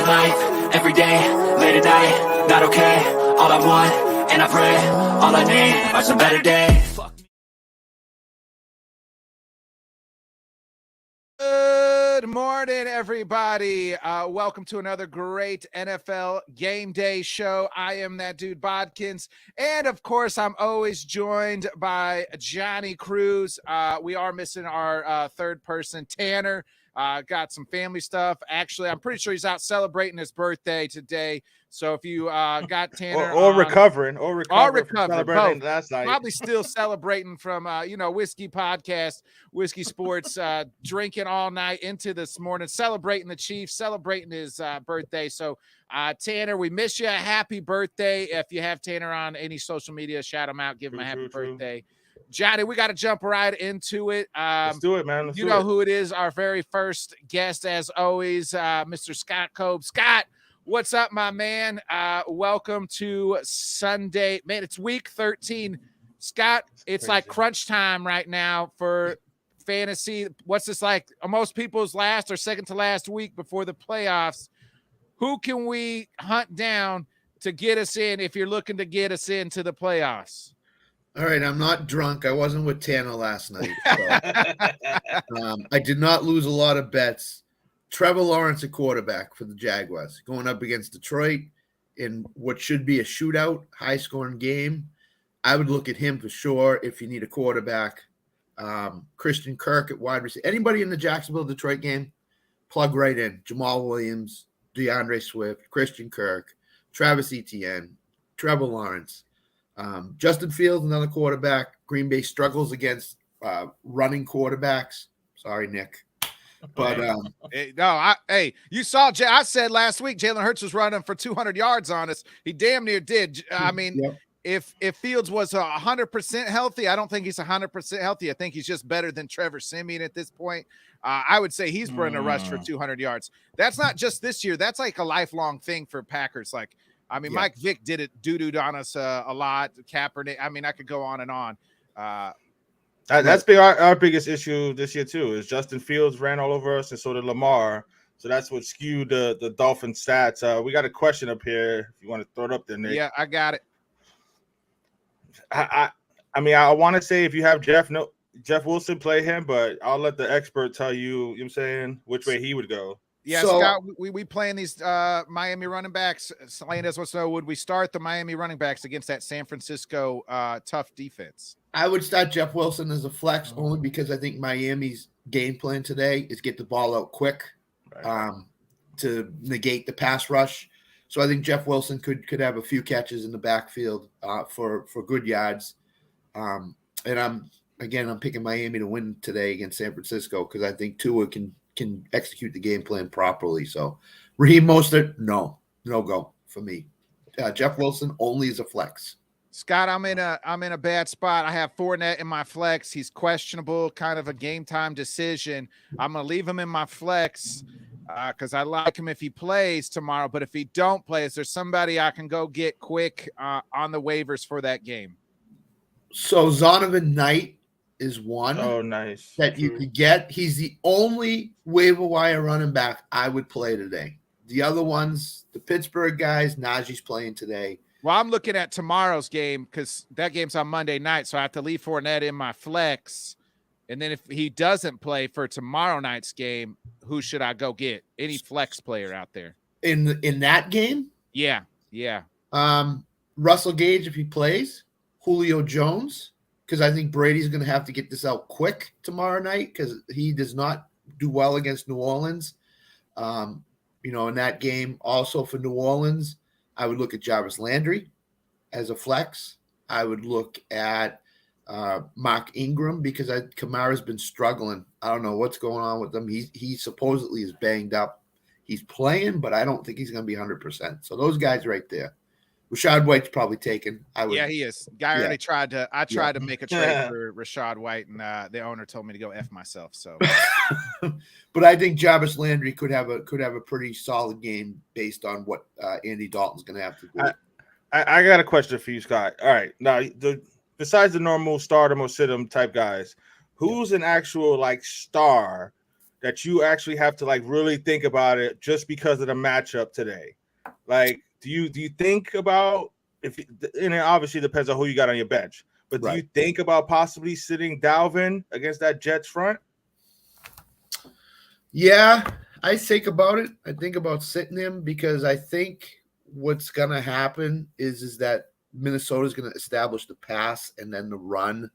life, every day, late at night, not okay. All I want, and I pray, all I need are some better days. Good morning, everybody. Welcome to another great NFL Game Day show. I am that dude Bodkins, and of course, I'm always joined by Johnny Cruz. We are missing our third person, Tanner. Got some family stuff. Actually, I'm pretty sure he's out celebrating his birthday today. So if you got Tanner or recovering from celebrating both. last night, Probably still celebrating from Whiskey Podcast, Whiskey Sports, drinking all night into this morning, celebrating the Chiefs, celebrating his birthday. So Tanner, we miss you. Happy birthday. If you have Tanner on any social media, shout him out, give him a happy birthday. Johnny, we got to jump right into it. Let's do it, man. You know who it is. Our very first guest, as always, Mr. Scott Cobe. Scott, what's up, my man? Welcome to Sunday. Man, it's week 13. Scott, it's like crunch time right now for fantasy. What's this like? Most people's last or second to last week before the playoffs. Who can we hunt down to get us in if you're looking to get us into the playoffs? All right, I'm not drunk. I wasn't with Tanner last night. So. I did not lose a lot of bets. Trevor Lawrence, a quarterback for the Jaguars, going up against Detroit in what should be a shootout, high-scoring game. I would look at him for sure if you need a quarterback. Christian Kirk at wide receiver. Anybody in the Jacksonville-Detroit game, plug right in. Jamal Williams, DeAndre Swift, Christian Kirk, Travis Etienne, Trevor Lawrence. Justin Fields, another quarterback. Green Bay struggles against running quarterbacks. Sorry, Nick. But you saw. I said last week Jalen Hurts was running for 200 yards on us. He damn near did. I mean, if Fields was 100% healthy, I don't think he's 100% healthy. I think he's just better than Trevor Siemian at this point. I would say he's running a rush for 200 yards. That's not just this year. That's like a lifelong thing for Packers. Like, I mean, Mike Vick did it doo-dooed on us a lot. Kaepernick. I mean, I could go on and on. That's been our biggest issue this year too. Is Justin Fields ran all over us, and so did Lamar. So that's what skewed the Dolphin stats. We got a question up here. If you want to throw it up there, Nick. Yeah, I got it. I mean, I want to say if you have Jeff Wilson, play him, but I'll let the expert tell you. You know what I'm saying, which way he would go. Yeah, so, Scott, we playing these Miami running backs. Landis wants to know, would we start the Miami running backs against that San Francisco tough defense? I would start Jeff Wilson as a flex only because I think Miami's game plan today is get the ball out quick to negate the pass rush. So I think Jeff Wilson could have a few catches in the backfield for good yards. And I'm picking Miami to win today against San Francisco because I think Tua can execute the game plan properly. So Raheem Mostert, no go for me. Jeff Wilson only as a flex. Scott, I'm in a bad spot. I have Fournette in my flex. He's questionable, kind of a game time decision. I'm gonna leave him in my flex because I like him if he plays tomorrow. But if he don't play, is there somebody I can go get quick on the waivers for that game? So Zonovan Knight is one. Oh, nice. That you could get. He's the only waiver wire running back I would play today. The other ones, the Pittsburgh guys, Najee's playing today. Well, I'm looking at tomorrow's game because that game's on Monday night, so I have to leave Fournette in my flex. And then if he doesn't play for tomorrow night's game, who should I go get? Any flex player out there? In that game? Yeah. Russell Gage if he plays. Julio Jones, because I think Brady's going to have to get this out quick tomorrow night because he does not do well against New Orleans. In that game, also for New Orleans, I would look at Jarvis Landry as a flex. I would look at Mark Ingram because Kamara's been struggling. I don't know what's going on with him. He supposedly is banged up. He's playing, but I don't think he's going to be 100%. So those guys right there. Rashad White's probably taken. Yeah, he is. Guy already tried to. I tried to make a trade for Rashad White, and the owner told me to go F myself. So, but I think Jarvis Landry could have a pretty solid game based on what Andy Dalton's going to have to do. I got a question for you, Scott. All right, now besides the normal stardom or sit 'em type guys, who's an actual like star that you actually have to like really think about it just because of the matchup today? Like, do you think about and it obviously depends on who you got on your bench, but do you think about possibly sitting Dalvin against that Jets front? Yeah, I think about it. I think about sitting him because I think what's gonna happen is that Minnesota's gonna establish the pass and then the run.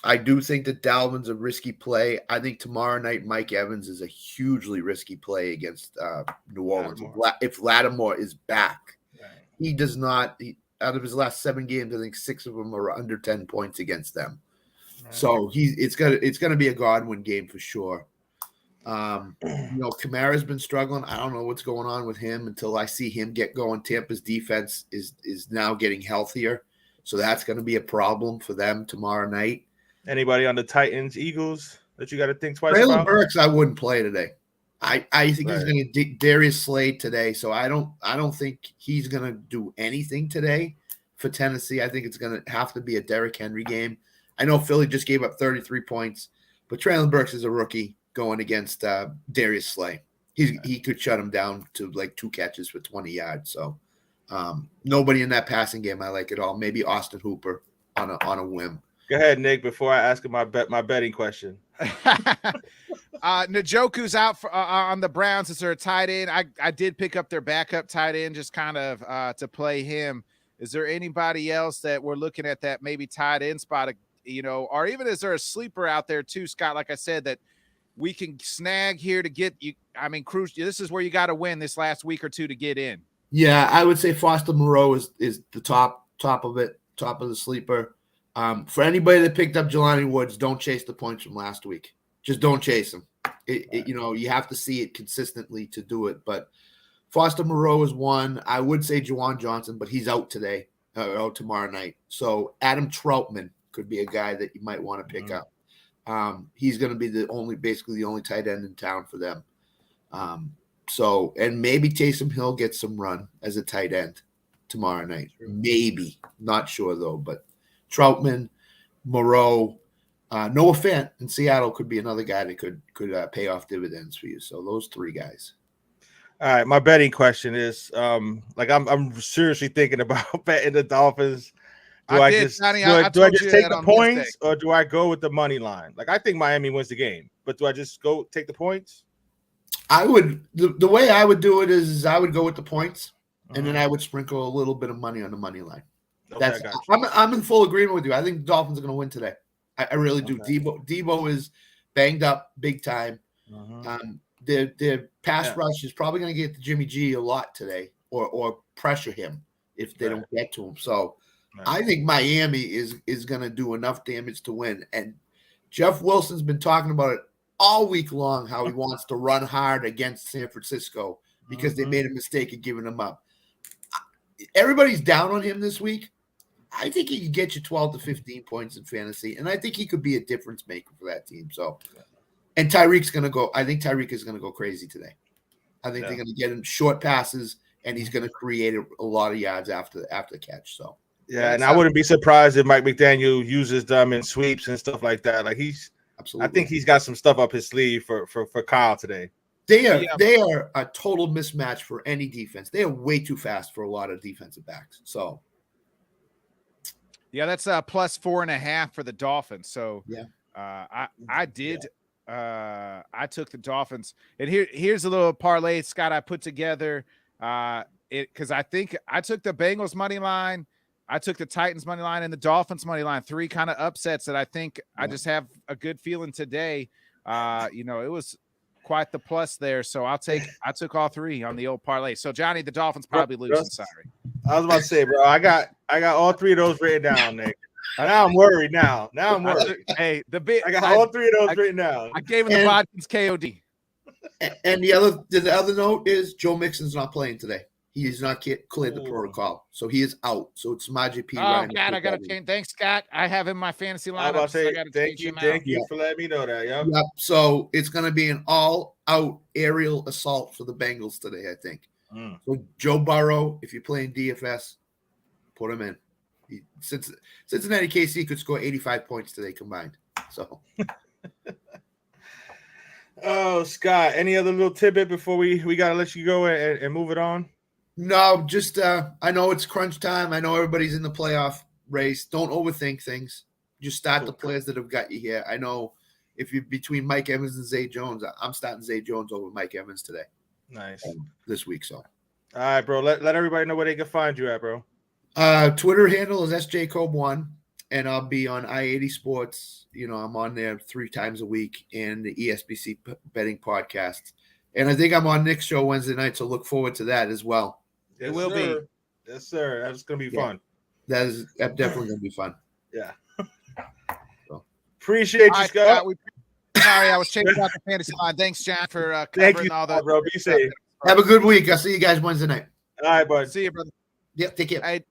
I do think that Dalvin's a risky play. I think tomorrow night Mike Evans is a hugely risky play against New Orleans. If Lattimore is back, he does not. Out of his last 7 games, I think 6 of them are under 10 points against them. So it's gonna be a Godwin game for sure. Kamara's been struggling. I don't know what's going on with him until I see him get going. Tampa's defense is now getting healthier, so that's going to be a problem for them tomorrow night. Anybody on the Titans, Eagles that you got to think twice Traylon about? Burks, I wouldn't play today. I think he's going to Darius Slade today, so I don't think he's going to do anything today for Tennessee. I think it's going to have to be a Derrick Henry game. I know Philly just gave up 33 points, but Traylon Burks is a rookie going against Darius Slay. He could shut him down to like 2 catches for 20 yards. So nobody in that passing game I like at all. Maybe Austin Hooper on a whim. Go ahead, Nick, before I ask him my betting question. Njoku's out on the Browns as their tight end. I did pick up their backup tight end just kind of to play him. Is there anybody else that we're looking at that maybe tight end spot, or even is there a sleeper out there too, Scott, like I said, that we can snag here to get you? I mean, Cruz, this is where you got to win this last week or two to get in. Yeah, I would say Foster Moreau is the top of it, top of the sleeper. For anybody that picked up Jelani Woods, don't chase the points from last week. Just don't chase them. You have to see it consistently to do it. But Foster Moreau is one. I would say Juwan Johnson, but he's out today, out tomorrow night. So Adam Troutman could be a guy that you might want to pick up. He's going to be basically the only tight end in town for them. And maybe Taysom Hill gets some run as a tight end tomorrow night. Maybe, not sure though, but Troutman, Moreau, Noah Fant in Seattle could be another guy that could pay off dividends for you. So those 3 guys. All right, my betting question is, I'm seriously thinking about betting the Dolphins. Do I just take the points or do I go with the money line? Like, I think Miami wins the game, but do I just go take the points? I would. The way I would do it is I would go with the points, and then I would sprinkle a little bit of money on the money line. Okay, I'm in full agreement with you. I think the Dolphins are going to win today. I really do. Debo is banged up big time. Their pass rush is probably going to get to Jimmy G a lot today, or pressure him if they don't get to him. So I think Miami is going to do enough damage to win. And Jeff Wilson's been talking about it all week long, how he wants to run hard against San Francisco because they made a mistake of giving him up. Everybody's down on him this week. I think he could get you 12 to 15 points in fantasy, and I think he could be a difference maker for that team. So, and Tyreek's going to go. I think Tyreek is going to go crazy today. I think they're going to get him short passes, and he's going to create a lot of yards after the catch. So, and I wouldn't be surprised if Mike McDaniel uses them in sweeps and stuff like that. Like I think he's got some stuff up his sleeve for Kyle today. They are a total mismatch for any defense. They are way too fast for a lot of defensive backs. So, yeah, that's plus 4.5 for the Dolphins. So, I took the Dolphins, and here's a little parlay, Scott, I put together. Because I think I took the Bengals money line, I took the Titans money line, and the Dolphins money line. 3 kind of upsets that I think I just have a good feeling today. It was quite the plus there. So I took all 3 on the old parlay. So Johnny, the Dolphins probably losing. Sorry. I was about to say, bro, I got all 3 of those written down, Nick. And now I'm worried. Now I'm worried. Hey, I got all 3 of those written down. I gave him the Watkins KOD. And the other note is Joe Mixon's not playing today. He has not cleared the protocol, so he is out. So it's Samaje P. Oh, God, I got to change. Thanks, Scott. I have him in my fantasy lineup. Thank you for letting me know that. Yep. So it's going to be an all-out aerial assault for the Bengals today, I think. So Joe Burrow, if you're playing DFS, put him in. Cincinnati KC could score 85 points today combined. So. Oh, Scott, any other little tidbit before we gotta let you go and move it on? No, just I know it's crunch time. I know everybody's in the playoff race. Don't overthink things. Just start the players that have got you here. I know if you're between Mike Evans and Zay Jones, I'm starting Zay Jones over Mike Evans today. Nice. This week, so. All right, bro. Let everybody know where they can find you at, bro. Twitter handle is SJCobe1, and I'll be on I-80 Sports. You know, I'm on there 3 times a week in the ESBC betting podcast. And I think I'm on Nick's show Wednesday night, so look forward to that as well. Yes, It will sir. be. Yes, sir. That's gonna be fun. That's definitely going to be fun. Yeah. So. Appreciate you, All right, Scott. Sorry, I was checking out the fantasy line. Thanks, John, for Thank covering you, all the. bro. Be safe. Have a good week. I'll see you guys Wednesday night. All right, bud. See you, brother. Yep, take care. Hey,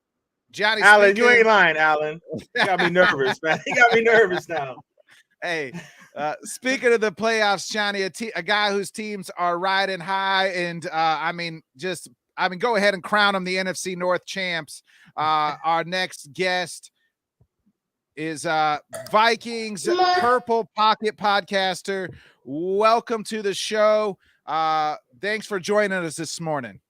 Johnny. Alan, you speaking- ain't lying, Alan. You got me nervous, man. You got me nervous now. Hey, speaking of the playoffs, Johnny, a guy whose teams are riding high, and go ahead and crown him the NFC North champs. Our next guest is Vikings Purple Pocket podcaster. Welcome to the show. Thanks for joining us this morning.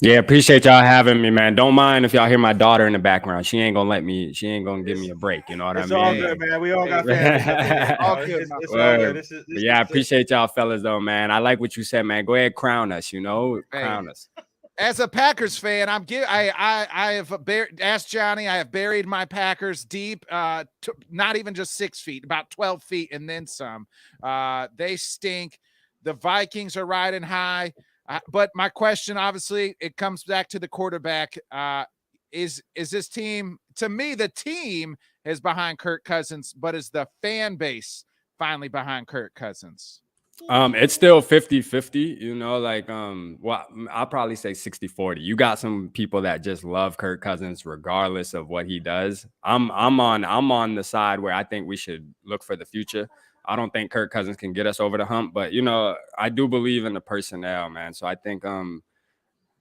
Yeah, appreciate y'all having me, man. Don't mind if y'all hear my daughter in the background. She ain't gonna give me a break. You know what It's I all mean? good, man. We all got families. All good, It's my all friend. good. This is But yeah, I appreciate y'all fellas though, man. I like what you said, man. Go ahead, crown us, crown us. As a Packers fan, I have asked Johnny. I have buried my Packers deep, not even just 6 feet, about 12 feet, and then some. They stink. The Vikings are riding high. But my question, obviously, it comes back to the quarterback. Is this team? To me, the team is behind Kirk Cousins, but is the fan base finally behind Kirk Cousins? It's still 50-50, well, I'll probably say 60-40. You got some people that just love Kirk Cousins regardless of what he does. I'm on the side where I think we should look for the future. I don't think Kirk Cousins can get us over the hump, but I do believe in the personnel, man. So I think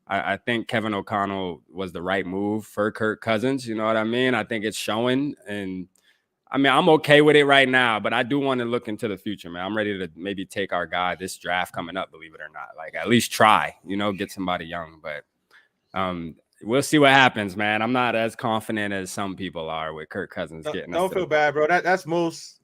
I think Kevin O'Connell was the right move for Kirk Cousins. You know what I mean? I think it's showing, and I mean, I'm okay with it right now, but I do want to look into the future, man. I'm ready to maybe take our guy this draft coming up, believe it or not. Like, at least try, get somebody young. But we'll see what happens, man. I'm not as confident as some people are with Kirk Cousins getting us. Don't feel bad, bro. That's most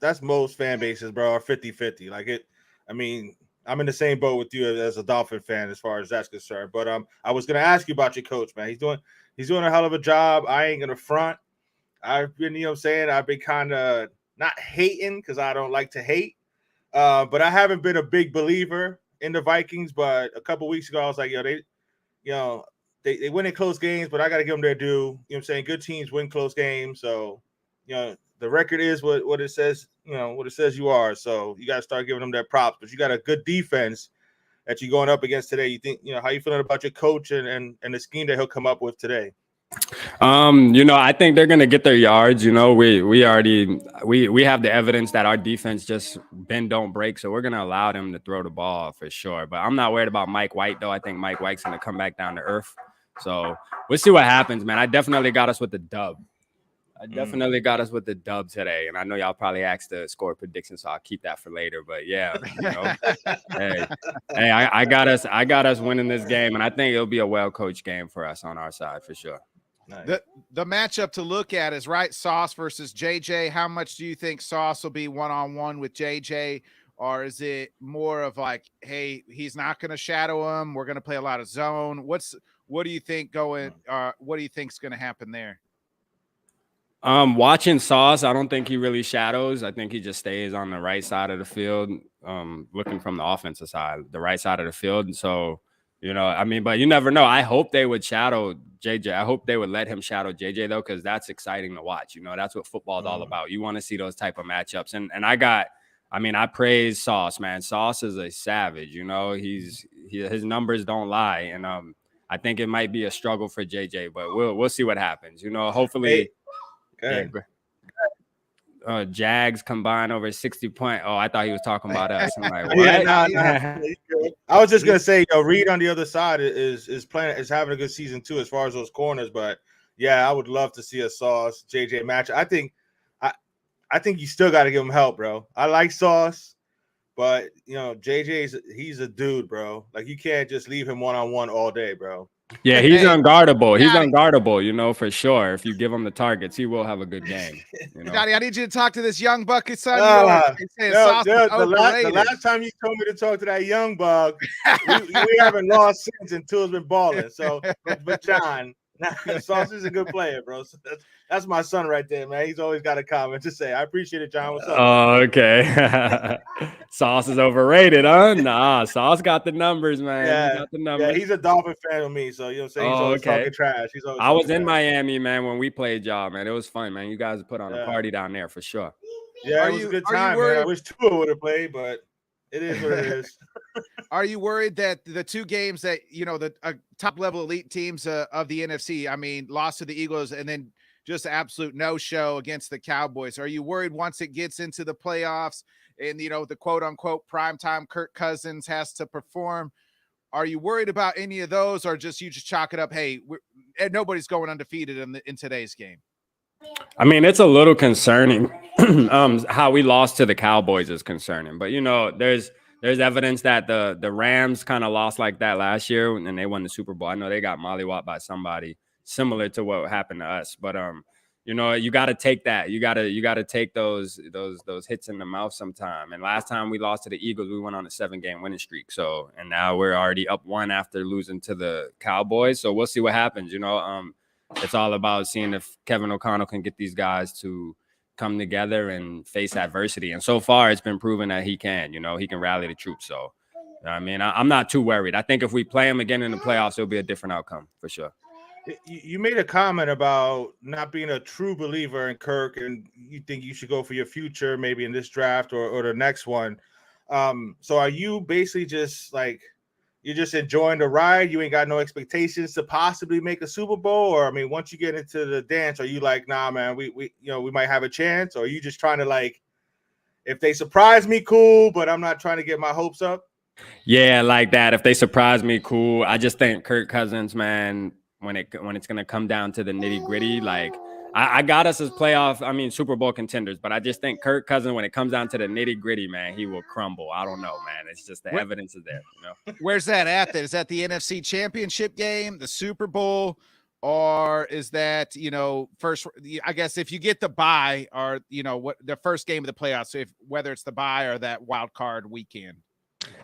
fan bases, bro, are 50-50. I mean, I'm in the same boat with you as a Dolphin fan as far as that's concerned. But I was gonna ask you about your coach, man. He's doing a hell of a job. I ain't gonna front. I've been, I've been kind of not hating because I don't like to hate. But I haven't been a big believer in the Vikings. But a couple weeks ago, I was like, they win in close games, but I got to give them their due. You know what I'm saying? Good teams win close games. So, the record is what it says, what it says you are. So you got to start giving them their props. But you got a good defense that you're going up against today. You think, how you feeling about your coach and the scheme that he'll come up with today? I think they're gonna get their yards. We have the evidence that our defense just bend don't break, so we're gonna allow them to throw the ball for sure. But I'm not worried about Mike White though. I think Mike White's gonna come back down to earth. So we'll see what happens, man. I definitely got us with the dub. Today, and I know y'all probably asked the score prediction, so I'll keep that for later. But yeah, hey, I got us winning this game, and I think it'll be a well-coached game for us on our side for sure. Nice. The matchup to look at is Sauce versus JJ. How much do you think Sauce will be one-on-one with JJ, or is it more of like, hey, he's not going to shadow him, we're going to play a lot of zone? What do you think what do you think's going to happen there? Watching Sauce, I don't think he really shadows. I think he just stays on the right side of the field, looking from the offensive side, the right side of the field. So, but you never know. I hope they would shadow JJ. I hope they would let him shadow JJ, though, because that's exciting to watch. That's what football is all about. You want to see those type of matchups. And I praise Sauce, man. Sauce is a savage. His numbers don't lie. And I think it might be a struggle for JJ, but we'll see what happens. Hopefully. Hey, Jags combined over 60 points. Oh, I thought he was talking about us. I'm like, what? Yeah, I was just gonna say, Reed on the other side is having a good season too, as far as those corners. But yeah, I would love to see a Sauce JJ match. I think you still got to give him help, bro. I like Sauce, But he's a dude, bro. Like you can't just leave him one-on-one all day, bro. Yeah, he's Hey, unguardable. He's Johnny. unguardable, for sure. If you give him the targets, he will have a good game. Johnny, I need you to talk to this young bucket son. The last time you told me to talk to that young bug, we haven't lost since until it's been balling. So, but John, Sauce is a good player, bro. So that's my son right there, man. He's always got a comment to say. I appreciate it, John. What's up? Oh, okay. Sauce is overrated, huh? Nah, Sauce got the numbers, man. Yeah, he got the numbers. Yeah, he's a Dolphin fan of me, so you know what I'm saying. He's always talking trash. I was in Miami, man, when we played y'all, man. It was fun, man. You guys put on a party down there for sure. Yeah, it was a good time, man. I wish Tua would have played, but it is what it is. Are you worried that the two games that the top level elite teams of the NFC, I mean, lost to the Eagles and then just absolute no show against the Cowboys? Are you worried once it gets into the playoffs and the quote unquote primetime Kirk Cousins has to perform? Are you worried about any of those, or you just chalk it up? Hey, nobody's going undefeated in today's game. I mean, it's a little concerning. How we lost to the Cowboys is concerning, but there's evidence that the Rams kind of lost like that last year and they won the Super Bowl. I know they got mollywopped by somebody similar to what happened to us, but you got to take that. You got to take those hits in the mouth sometime. And last time we lost to the Eagles, we went on a 7-game winning streak. So, and now we're already up 1 after losing to the Cowboys. So we'll see what happens. It's all about seeing if Kevin O'Connell can get these guys to come together and face adversity. And so far, it's been proven that he can. He can rally the troops. So, I mean, I'm not too worried. I think if we play him again in the playoffs, it'll be a different outcome for sure. You made a comment about not being a true believer in Kirk, and you think you should go for your future, maybe in this draft or the next one. So are you basically just like, you're just enjoying the ride? You ain't got no expectations to possibly make a Super Bowl? Or, I mean, once you get into the dance, are you like, nah, man, we might have a chance? Or are you just trying to, like, if they surprise me, cool, but I'm not trying to get my hopes up? Yeah, like that. If they surprise me, cool. I just think Kirk Cousins, man, when it's going to come down to the nitty gritty, like, I got us as Super Bowl contenders, but I just think Kirk Cousins, when it comes down to the nitty gritty, man, he will crumble. I don't know, man. It's just the evidence is there. Where's that at? Is that the NFC Championship game, the Super Bowl, or is that first? I guess if you get the bye, or what the first game of the playoffs, so whether it's the bye or that wild card weekend.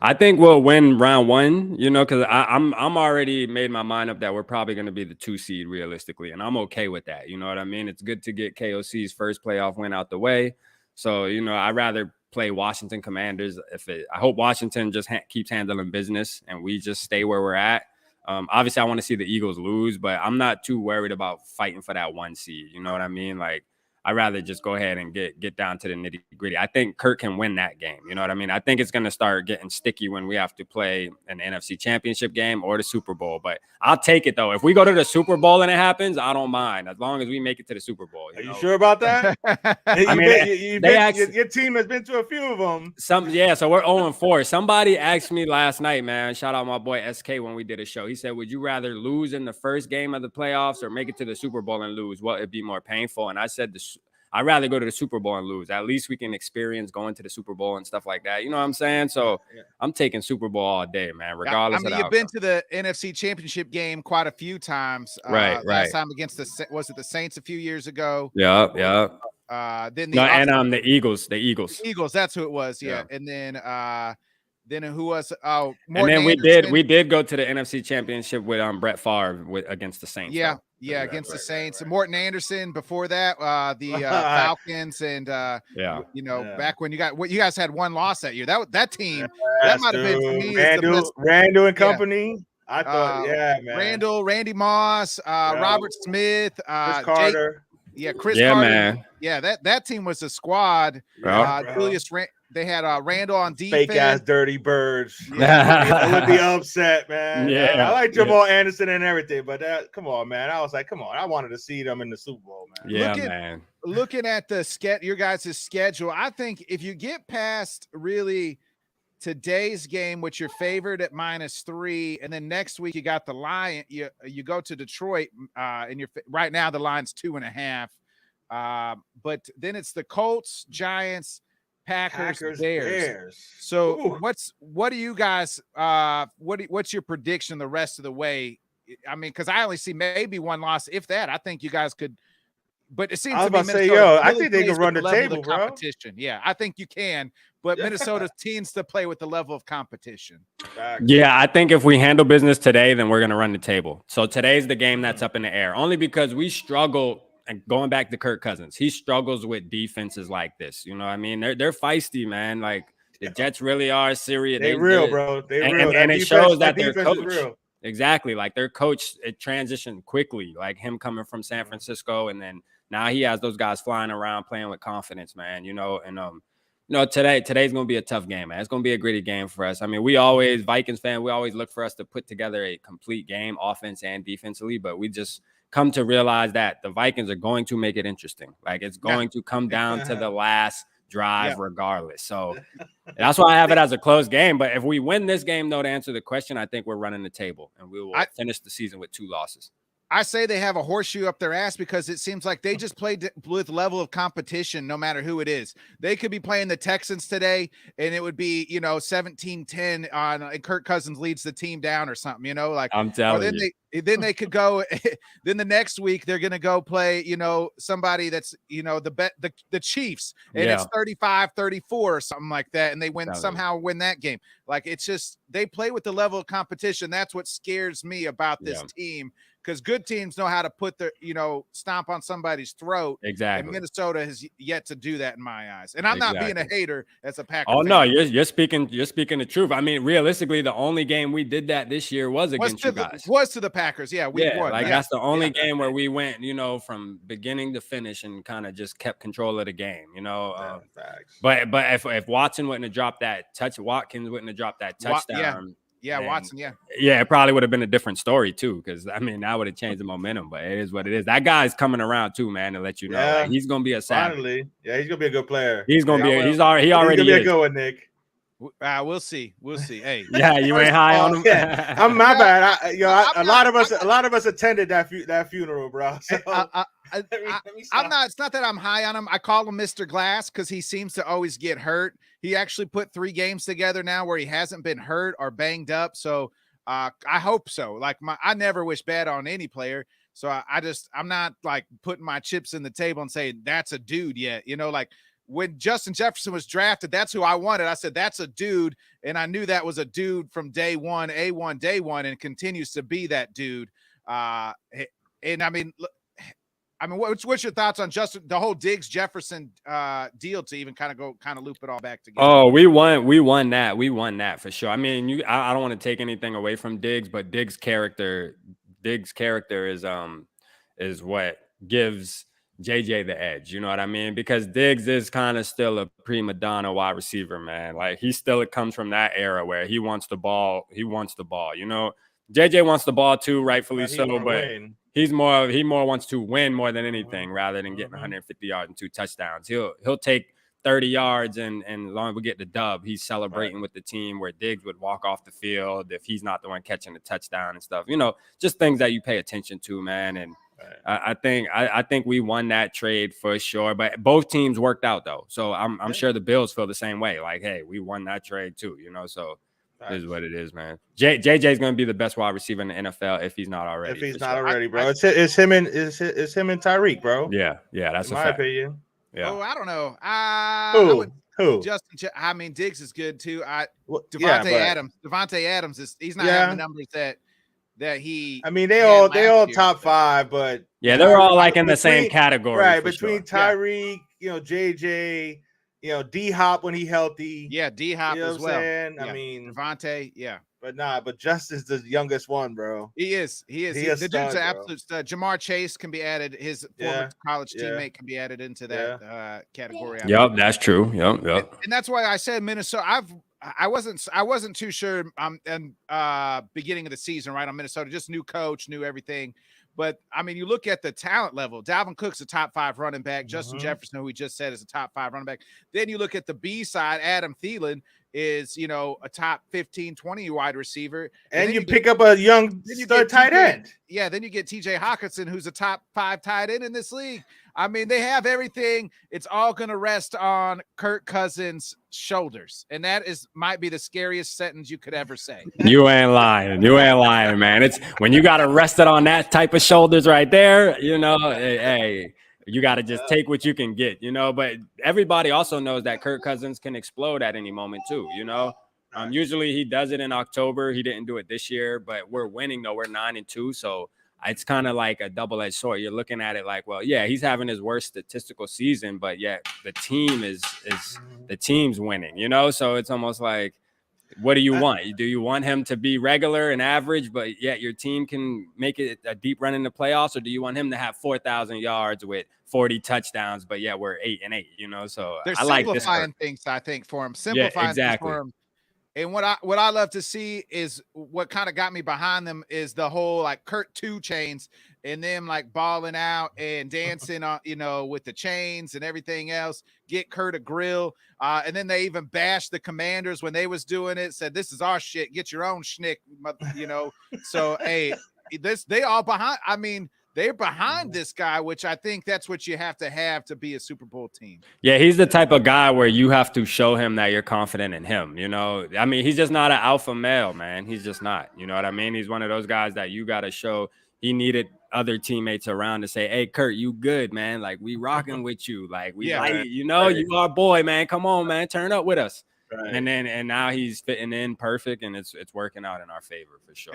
I think we'll win round 1, because I'm already made my mind up that we're probably going to be the 2 seed realistically, and I'm okay with that. You know what I mean? It's good to get KOC's first playoff win out the way. So, I'd rather play Washington Commanders. I hope Washington just keeps handling business and we just stay where we're at. Obviously, I want to see the Eagles lose, but I'm not too worried about fighting for that 1 seed. You know what I mean? Like, I'd rather just go ahead and get down to the nitty gritty. I think Kirk can win that game. You know what I mean? I think it's going to start getting sticky when we have to play an NFC Championship game or the Super Bowl. But I'll take it, though. If we go to the Super Bowl and it happens, I don't mind, as long as we make it to the Super Bowl. Are you sure about that? Your team has been to a few of them. So we're 0-4. Somebody asked me last night, man, shout out my boy SK when we did a show. He said, would you rather lose in the first game of the playoffs or make it to the Super Bowl and lose? What would be more painful? And I said, I'd rather go to the Super Bowl and lose. At least we can experience going to the Super Bowl and stuff like that. You know what I'm saying? So I'm taking Super Bowl all day, man, regardless of the you've been to the NFC Championship game quite a few times. Right. Last time against the Saints a few years ago? Yeah. Then the Eagles. The Eagles, that's who it was. Yeah. And then who was? And then we did go to the NFC Championship with Brett Favre against the Saints. Yeah. Yeah, against the Saints. And Morton Anderson before that, the Falcons, and back when you guys had 1 loss that year. That team that might have been for me Randall and company. I thought, man. Randall, Randy Moss, Robert Smith, Chris Carter. Chris Carter. Man. Yeah, that team was a squad. Julius They had Randall on defense. Fake ass dirty birds. I would be upset, man. Yeah, I like Jamal Anderson and everything, but come on, man. I was like, come on. I wanted to see them in the Super Bowl, man. Yeah, looking at your guys' schedule, I think if you get past really today's game, which you're favored at -3, and then next week you got the Lion. You go to Detroit, and right now the line's 2.5. But then it's the Colts, Giants, Packers, Bears. So Ooh. what do you guys what's your prediction the rest of the way? I mean, because I only see maybe one loss, if that. I think you guys could, but it seems I was to me about to say, Minnesota yo, I really think they plays can run with the level of table, bro. competition. Yeah, I think you can, but Minnesota tends to play with the level of competition. Facts. Yeah, I think if we handle business today, then we're going to run the table. So today's the game that's up in the air, only because we struggle. And going back to Kirk Cousins, he struggles with defenses like this. You know what I mean? They're feisty, man. Like the Jets really are serious. They real, bro. They real. And it defense, shows that their defense is coach, real. exactly, like their coach, it transitioned quickly. Like him coming from San Francisco, and then now he has those guys flying around playing with confidence, man. You know, and today's gonna be a tough game, man. It's gonna be a gritty game for us. I mean, we always Vikings fan, we always look for us to put together a complete game, offense and defensively, but we just come to realize that the Vikings are going to make it interesting. Like it's going to come down to the last drive regardless. So that's why I have it as a close game. But if we win this game, though, to answer the question, I think we're running the table and we will finish the season with 2 losses. I say they have a horseshoe up their ass because it seems like they just played with level of competition, no matter who it is. They could be playing the Texans today and it would be, 17-10 on and Kirk Cousins leads the team down or something, like I'm telling you. Then they could go, then the next week they're going to go play, somebody that's, the Chiefs and it's 35-34 or something like that. And they somehow win that game. Like it's just, they play with the level of competition. That's what scares me about this team. Because good teams know how to put their, stomp on somebody's throat. Exactly. And Minnesota has yet to do that in my eyes. And I'm not being a hater as a Packer fan. No, you're speaking the truth. I mean, realistically, the only game we did that this year was against you guys. Was to the Packers. Yeah, we won. Like that's the only game where we went, from beginning to finish and kind of just kept control of the game, But if Watson wouldn't have dropped that Watkins wouldn't have dropped that touchdown. Watson. Yeah, it probably would have been a different story too, because I mean that would have changed the momentum. But it is what it is. That guy's coming around too, man. To let you know, like, he's gonna be a savage. Finally, he's gonna be a good player. He's gonna be. He's already gonna be a good one, Nick. We'll see. Hey, yeah, you ain't high on him. I'm my bad. A lot of us attended that funeral, bro. So, I'm not. It's not that I'm high on him. I call him Mr. Glass because he seems to always get hurt. He actually put 3 games together now where he hasn't been hurt or banged up. So I hope so. Like I never wish bad on any player. So I'm not like putting my chips in the table and saying that's a dude yet. Like when Justin Jefferson was drafted, that's who I wanted. I said that's a dude, and I knew that was a dude from day one, day one, and continues to be that dude. And I mean. What's your thoughts on Justin, the whole Diggs Jefferson deal to even kind of loop it all back together? Oh, we won that for sure. I mean, I don't want to take anything away from Diggs, but Diggs' character is what gives JJ the edge. You know what I mean? Because Diggs is kind of still a prima donna wide receiver, man. Like he still comes from that era where he wants the ball. JJ wants the ball too, rightfully so, but he more wants to win more than anything rather than getting 150 yards and 2 touchdowns. He'll take 30 yards and as long as we get the dub, he's celebrating with the team, where Diggs would walk off the field if he's not the one catching the touchdown and stuff. Just things that you pay attention to, man. And I think we won that trade for sure. But both teams worked out though, so I'm sure the Bills feel the same way. Like, hey, we won that trade too. So. It is what it is, man. JJ's going to be the best wide receiver in the NFL if he's not already. If he's not already, bro. It's him and Tyreek, bro. Yeah, that's in a my fact. opinion. Yeah. Oh, I don't know. Who? Justin. I mean, Diggs is good too. Devontae Adams he's not having the numbers that he. I mean, they all top 5, but they're all like in the same category, right? Between Tyreek, JJ. D-Hop when he healthy. Yeah, D-Hop as well. Yeah. I mean, Devontae, but Justin's the youngest one, bro. He is. The dude's an absolute stud. Jamar Chase can be added. His former college teammate can be added into that category. Yep, that's true. Yep. And that's why I said Minnesota. I wasn't too sure beginning of the season, right, on Minnesota. Just new coach, new everything. But, I mean, you look at the talent level. Dalvin Cook's a top 5 running back. Justin Jefferson, who we just said, is a top 5 running back. Then you look at the B side, Adam Thielen. is, you know, a top 15, 20 wide receiver. And then you pick up a young stud tight end. Yeah, then you get TJ Hawkinson, who's a top 5 tight end in this league. I mean, they have everything. It's all going to rest on Kirk Cousins' shoulders. And that might be the scariest sentence you could ever say. You ain't lying. You ain't lying, man. It's when you got to rest it on that type of shoulders right there, you know, hey, you got to just take what you can get, you know. But everybody also knows that Kirk Cousins can explode at any moment too, you know. Usually he does it in October. He didn't do it this year, but we're winning though. We're 9-2, so it's kind of like a double-edged sword. You're looking at it like, well, yeah, he's having his worst statistical season, but yet the team is the team's winning, you know. So it's almost like, what do you want? Do you want him to be regular and average, but yet your team can make it a deep run in the playoffs, or do you want him to have 4,000 yards with 40 touchdowns, but yeah, we're 8-8, you know? So they're I like this simplifying things, I think, for him. Simplifying things for him. And what I love to see is what kind of got me behind them is the whole like Kurt 2 chains and them like balling out and dancing on, you know, with the chains and everything else. Get Kurt a grill. And then they even bashed the Commanders when they was doing it, said, this is our shit. Get your own schnick, you know? So, hey, they all behind. I mean, they're behind this guy, which I think that's what you have to be a Super Bowl team. Yeah, he's the type of guy where you have to show him that you're confident in him, you know? I mean, he's just not an alpha male, man. He's just not. You know what I mean? He's one of those guys that you got to show. He needed other teammates around to say, hey, Kurt, you good, man. Like, we rocking with you. Like, we like, you know, you our boy, man. Come on, man. Turn up with us. Right. And now he's fitting in perfect, and it's working out in our favor for sure.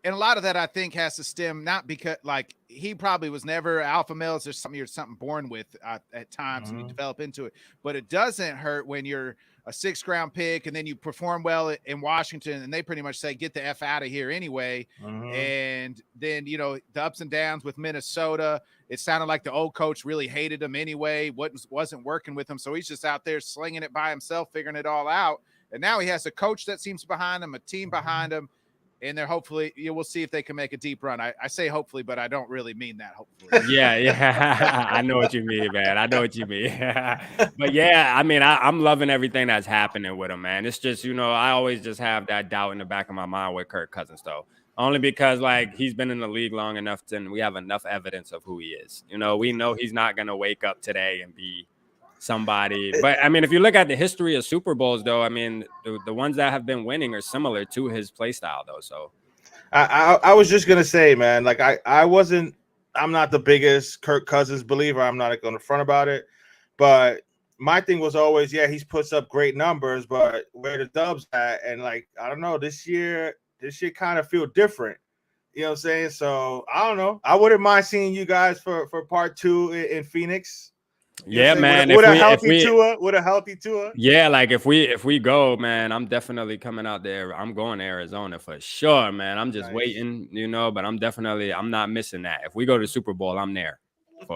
And a lot of that, I think, has to stem not because, like, he probably was never alpha males. There's something you're born with at times, and you develop into it. But it doesn't hurt when you're a 6th round pick and then you perform well in Washington, and they pretty much say, "Get the F out of here anyway." And then, you know, the ups and downs with Minnesota. It sounded like the old coach really hated him anyway. Wasn't working with him, so he's just out there slinging it by himself, figuring it all out. And now he has a coach that seems behind him, a team behind him. And they're hopefully, we'll see if they can make a deep run. I say hopefully, but I don't really mean that hopefully. Yeah. I know what you mean, man. I know what you mean. But yeah, I mean, I'm loving everything that's happening with him, man. It's just, you know, I always just have that doubt in the back of my mind with Kirk Cousins, though. Only because, like, he's been in the league long enough and we have enough evidence of who he is. You know, we know he's not going to wake up today and be somebody. But I mean, if you look at the history of Super Bowls, though, I mean, the ones that have been winning are similar to his play style, though. So I was just gonna say, man, like I'm not the biggest Kirk Cousins believer. I'm not gonna front about it, but my thing was always, yeah, he's puts up great numbers, but where the dubs at? And like, I don't know, this year kind of feel different. You know what I'm saying? So I don't know. I wouldn't mind seeing you guys for part 2 in Phoenix. Yeah, man. With a healthy Tua. Yeah, like if we go, man, I'm definitely coming out there. I'm going to Arizona for sure, man. I'm just waiting, you know, but I'm not missing that. If we go to Super Bowl, I'm there.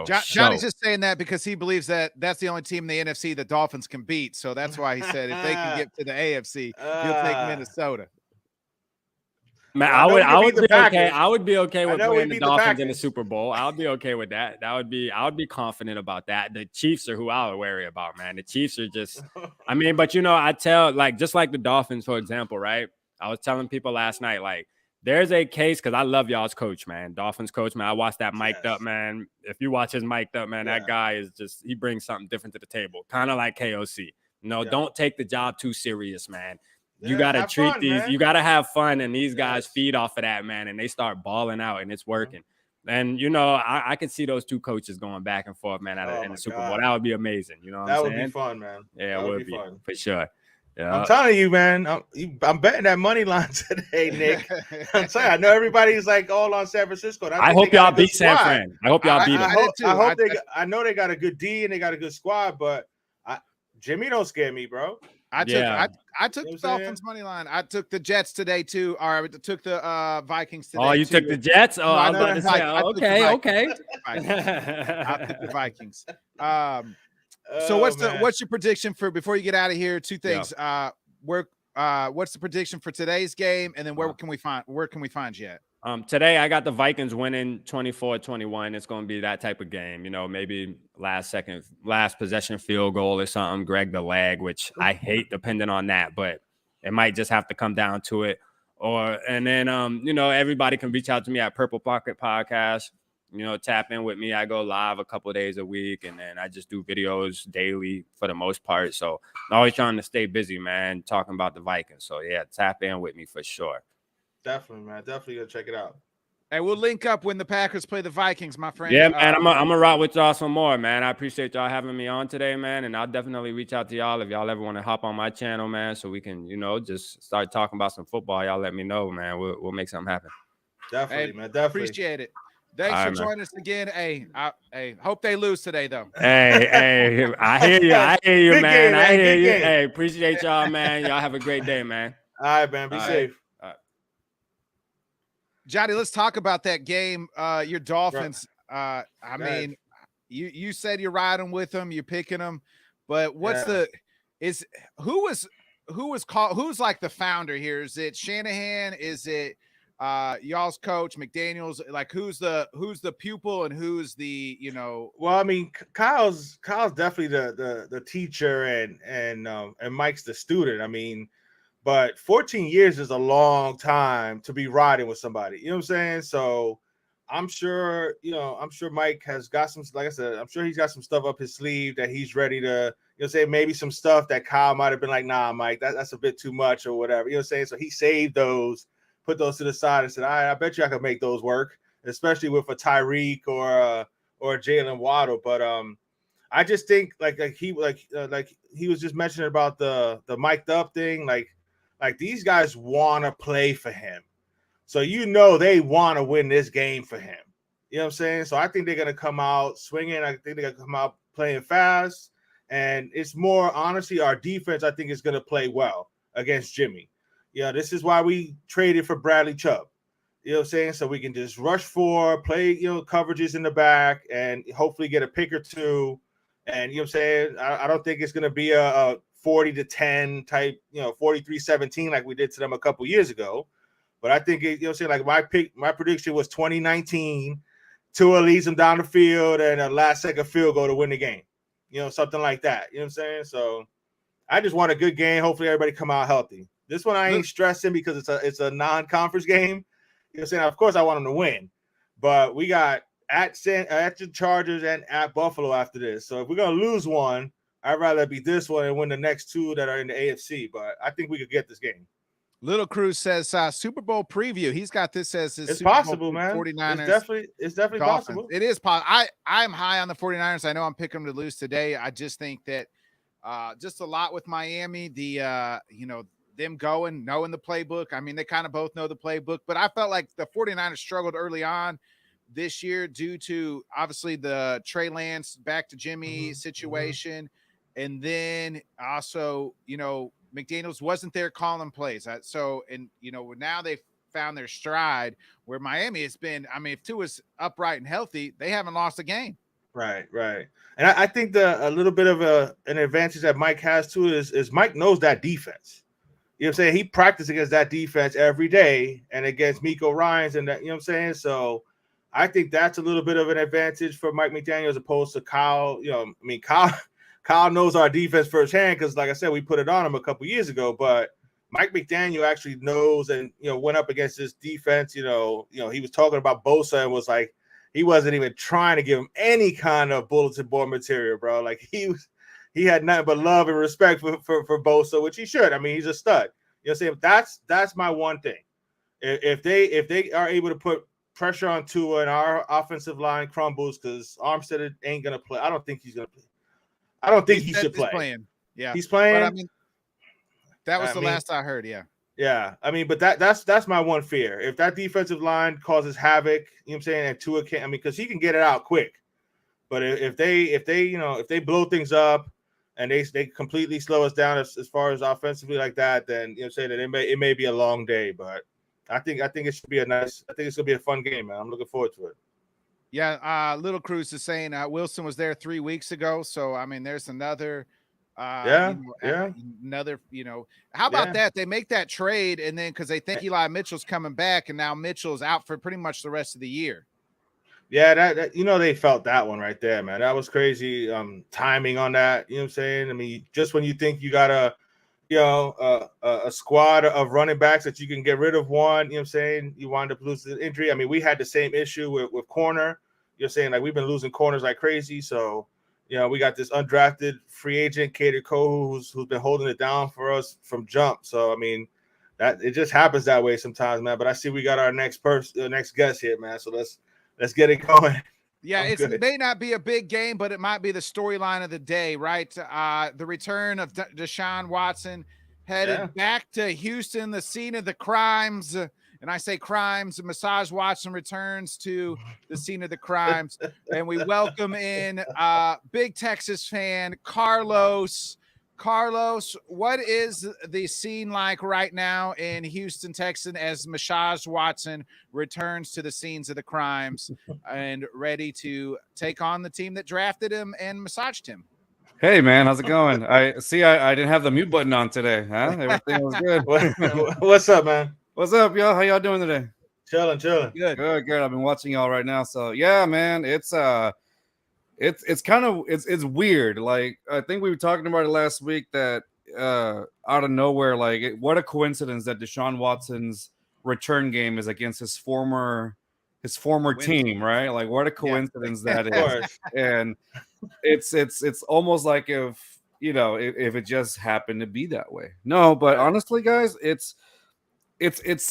Johnny's just saying that because he believes that that's the only team in the NFC the Dolphins can beat. So that's why he said if they can get to the AFC, he'll take Minnesota. Man, I would be okay. I would be okay with playing the Dolphins in the Super Bowl. I would be okay with that. I would be confident about that. The Chiefs are who I would worry about, man. The Chiefs are just, I mean, but you know, I tell, like, just like the Dolphins, for example, right? I was telling people last night, like, there's a case, because I love y'all's coach, man. Dolphins coach, man. I watched that mic'd up, man. If you watch his mic'd up, man, that guy is just, he brings something different to the table. Kind of like KOC. No, don't take the job too serious, man. You got to treat these, man. You got to have fun, and these guys feed off of that, man, and they start balling out, and it's working. And, you know, I could see those two coaches going back and forth, man, in the Super Bowl. That would be amazing. You know what I'm saying? That would be fun, man. Yeah, it would be fun. For sure. Yeah. I'm telling you, man, I'm betting that money line today, Nick. I'm saying, I know everybody's like all on San Francisco. I hope y'all beat San Fran. I hope y'all beat them. I know they got a good D and they got a good squad, but Jimmy don't scare me, bro. I took the Dolphins money line. I took the Jets today too. Or I took the Vikings today. Oh, you took the Jets? Oh, no, I was about to say, okay. I took the Vikings. So what's your prediction for, before you get out of here? Two things. Yeah. What's the prediction for today's game, and then where can we find you at? Today I got the Vikings winning 24-21. It's going to be that type of game, you know, maybe last possession field goal or something. Greg the leg, which I hate depending on that, but it might just have to come down to it. And then everybody can reach out to me at Purple Pocket Podcast. Tap in with me. I go live a couple days a week, and then I just do videos daily for the most part. So I'm always trying to stay busy, man, talking about the Vikings. So yeah, tap in with me for sure. Definitely, man. Definitely gonna check it out. Hey, we'll link up when the Packers play the Vikings, my friend. Yeah, man. I'm gonna rock with y'all some more, man. I appreciate y'all having me on today, man. And I'll definitely reach out to y'all if y'all ever want to hop on my channel, man, so we can, just start talking about some football. Y'all let me know, man. We'll make something happen. Definitely, man. Definitely appreciate it. Thanks All for right, joining us again. Hey, hope they lose today, though. Hey, I hear you, Good man. game, I hear Good you. game. Hey, appreciate y'all, man. Y'all have a great day, man. All right, man. Be All right. safe. Johnny, let's talk about that game. Your Dolphins. I Go mean, ahead. you said you're riding with them, you're picking them, but who's like the founder here? Is it Shanahan? Is it y'all's coach McDaniels? Like who's the pupil and who's the Well, I mean, Kyle's definitely the teacher and Mike's the student. I mean, but 14 years is a long time to be riding with somebody. You know what I'm saying? So I'm sure Mike has got some, like I said, I'm sure he's got some stuff up his sleeve that he's ready to, say maybe some stuff that Kyle might have been like, nah, Mike, that's a bit too much or whatever. You know what I'm saying? So he saved those, put those to the side and said, all right, I bet you I can make those work, especially with a Tyreek or Jalen Waddle. But I just think like he was just mentioning about the mic'd up thing, like these guys want to play for him. So they want to win this game for him. You know what I'm saying? So I think they're going to come out swinging. I think they're going to come out playing fast. And it's more, honestly, our defense, I think, is going to play well against Jimmy. This is why we traded for Bradley Chubb. You know what I'm saying? So we can just rush forward, play, coverages in the back, and hopefully get a pick or two. And you know what I'm saying? I don't think it's going to be a 40-10 type, 43-17 like we did to them a couple years ago. But I think like my prediction was 2019. Tua leads them down the field and a last second field goal to win the game. Something like that. You know what I'm saying? So I just want a good game. Hopefully everybody come out healthy. This one I ain't stressing because it's a non-conference game. You know what I'm saying? Of course I want them to win. But we got at the Chargers and at Buffalo after this. So if we're gonna lose one, I'd rather be this one and win the next two that are in the AFC. But I think we could get this game. Little Cruz says Super Bowl preview. He's got this as his it's Super possible, Bowl man. 49ers. It's definitely Dolphins. possible. It is possible. I'm high on the 49ers. I know I'm picking them to lose today. I just think that just a lot with Miami, them knowing the playbook. I mean, they kind of both know the playbook, but I felt like the 49ers struggled early on this year due to obviously the Trey Lance back to Jimmy situation. And then also, McDaniels wasn't there calling plays. Now they've found their stride where Miami has been. I mean, if Tua's upright and healthy, they haven't lost a game. Right. And I think a little bit of an advantage that Mike has too is Mike knows that defense. You know what I'm saying? He practiced against that defense every day and against Miko Ryans and that, you know what I'm saying? So I think that's a little bit of an advantage for Mike McDaniel as opposed to Kyle. Kyle knows our defense firsthand because, like I said, we put it on him a couple years ago. But Mike McDaniel actually knows and went up against this defense. He was talking about Bosa and was like he wasn't even trying to give him any kind of bulletin board material, bro. Like he had nothing but love and respect for Bosa, which he should. I mean, he's a stud. You know what I'm saying? That's my one thing. If they are able to put pressure on Tua and our offensive line crumbles because Armstead ain't gonna play. I don't think he's gonna play. I don't think he should play. Playing. Yeah, he's playing. But I mean, that was the last I heard. Yeah. Yeah. I mean, but that's my one fear. If that defensive line causes havoc, you know what I'm saying, and Tua can't, because he can get it out quick. But if they blow things up and they completely slow us down as far as offensively like that, then you know what I'm saying that it may be a long day. But I think it should be I think it's gonna be a fun game, man. I'm looking forward to it. Yeah, Little Cruz is saying Wilson was there 3 weeks ago, so I mean, there's another. Another. How about that? They make that trade, and then because they think Eli Mitchell's coming back, and now Mitchell's out for pretty much the rest of the year. Yeah, that they felt that one right there, man. That was crazy timing on that. You know what I'm saying? I mean, just when you think you got a a squad of running backs that you can get rid of one. You know what I'm saying? You wind up losing injury. I mean, we had the same issue with corner. You're saying like we've been losing corners like crazy. So, we got this undrafted free agent, Kader Kohu, who's been holding it down for us from jump. So, I mean, that it just happens that way sometimes, man. But I see we got our next guest here, man. So let's get it going. Yeah, it may not be a big game, but it might be the storyline of the day, right? The return of Deshaun Watson headed back to Houston, the scene of the crimes. And I say crimes, Massage Watson returns to the scene of the crimes. And we welcome in big Texas fan, Carlos. Carlos, what is the scene like right now in Houston, Texas, as Massage Watson returns to the scenes of the crimes and ready to take on the team that drafted him and massaged him? Hey, man, how's it going? I didn't have the mute button on today. Huh? Everything was good. What's up, man? What's up, y'all? How y'all doing today? Chilling. Good. I've been watching y'all right now. So yeah, man, it's kind of it's weird. Like I think we were talking about it last week that out of nowhere, like what a coincidence that Deshaun Watson's return game is against his former team, right? Like what a coincidence that is. And it's almost like if it just happened to be that way. No, but honestly, guys, it's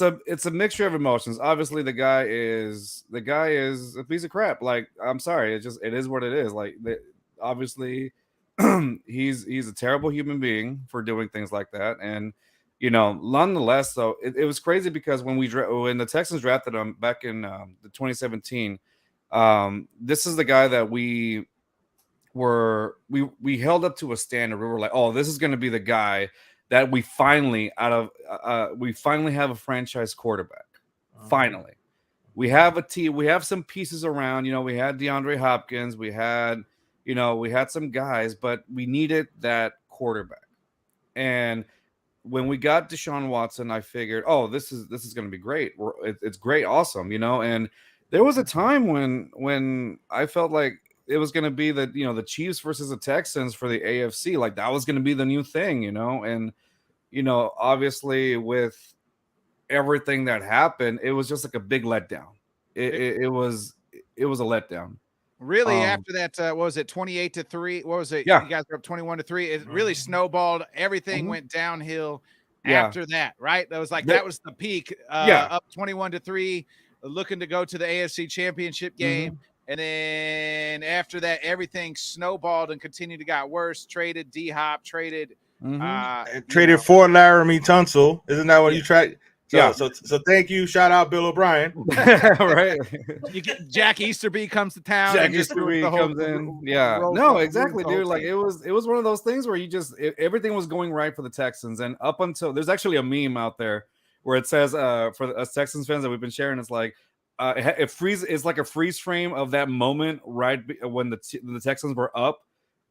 a mixture of emotions. Obviously, the guy is a piece of crap. Like, I'm sorry, it is what it is. Like, obviously, he's a terrible human being for doing things like that. And nonetheless, though, it was crazy because when the Texans drafted him back in the 2017, this is the guy that we held up to a standard. We were like, oh, this is going to be the guy that we finally have a franchise quarterback. Finally, we have a team. We have some pieces around. We had DeAndre Hopkins. We had some guys, but we needed that quarterback. And when we got Deshaun Watson, I figured, oh, this is going to be great. It's great, awesome, And there was a time when I felt like it was going to be the Chiefs versus the Texans for the AFC. Like that was going to be the new thing, and, obviously with everything that happened, it was just like a big letdown. It was a letdown. Really, after that, what was it, 28-3? What was it? Yeah. You guys were up 21-3. It really snowballed. Everything went downhill after that, right? That was like, that was the peak. Up 21-3, looking to go to the AFC Championship game. And then after that, everything snowballed and continued to get worse. Traded D-Hop, traded for Laramie Tunsil. Isn't that what you tried? So, Yeah. So thank you. Shout out Bill O'Brien. Right. Jack Easterby comes to town. Jack Easterby comes in. Yeah. No, exactly, dude. Like it was one of those things where everything was going right for the Texans, and up until there's actually a meme out there where it says for us Texans fans that we've been sharing, it's like it's like a freeze frame of that moment right when the Texans were up,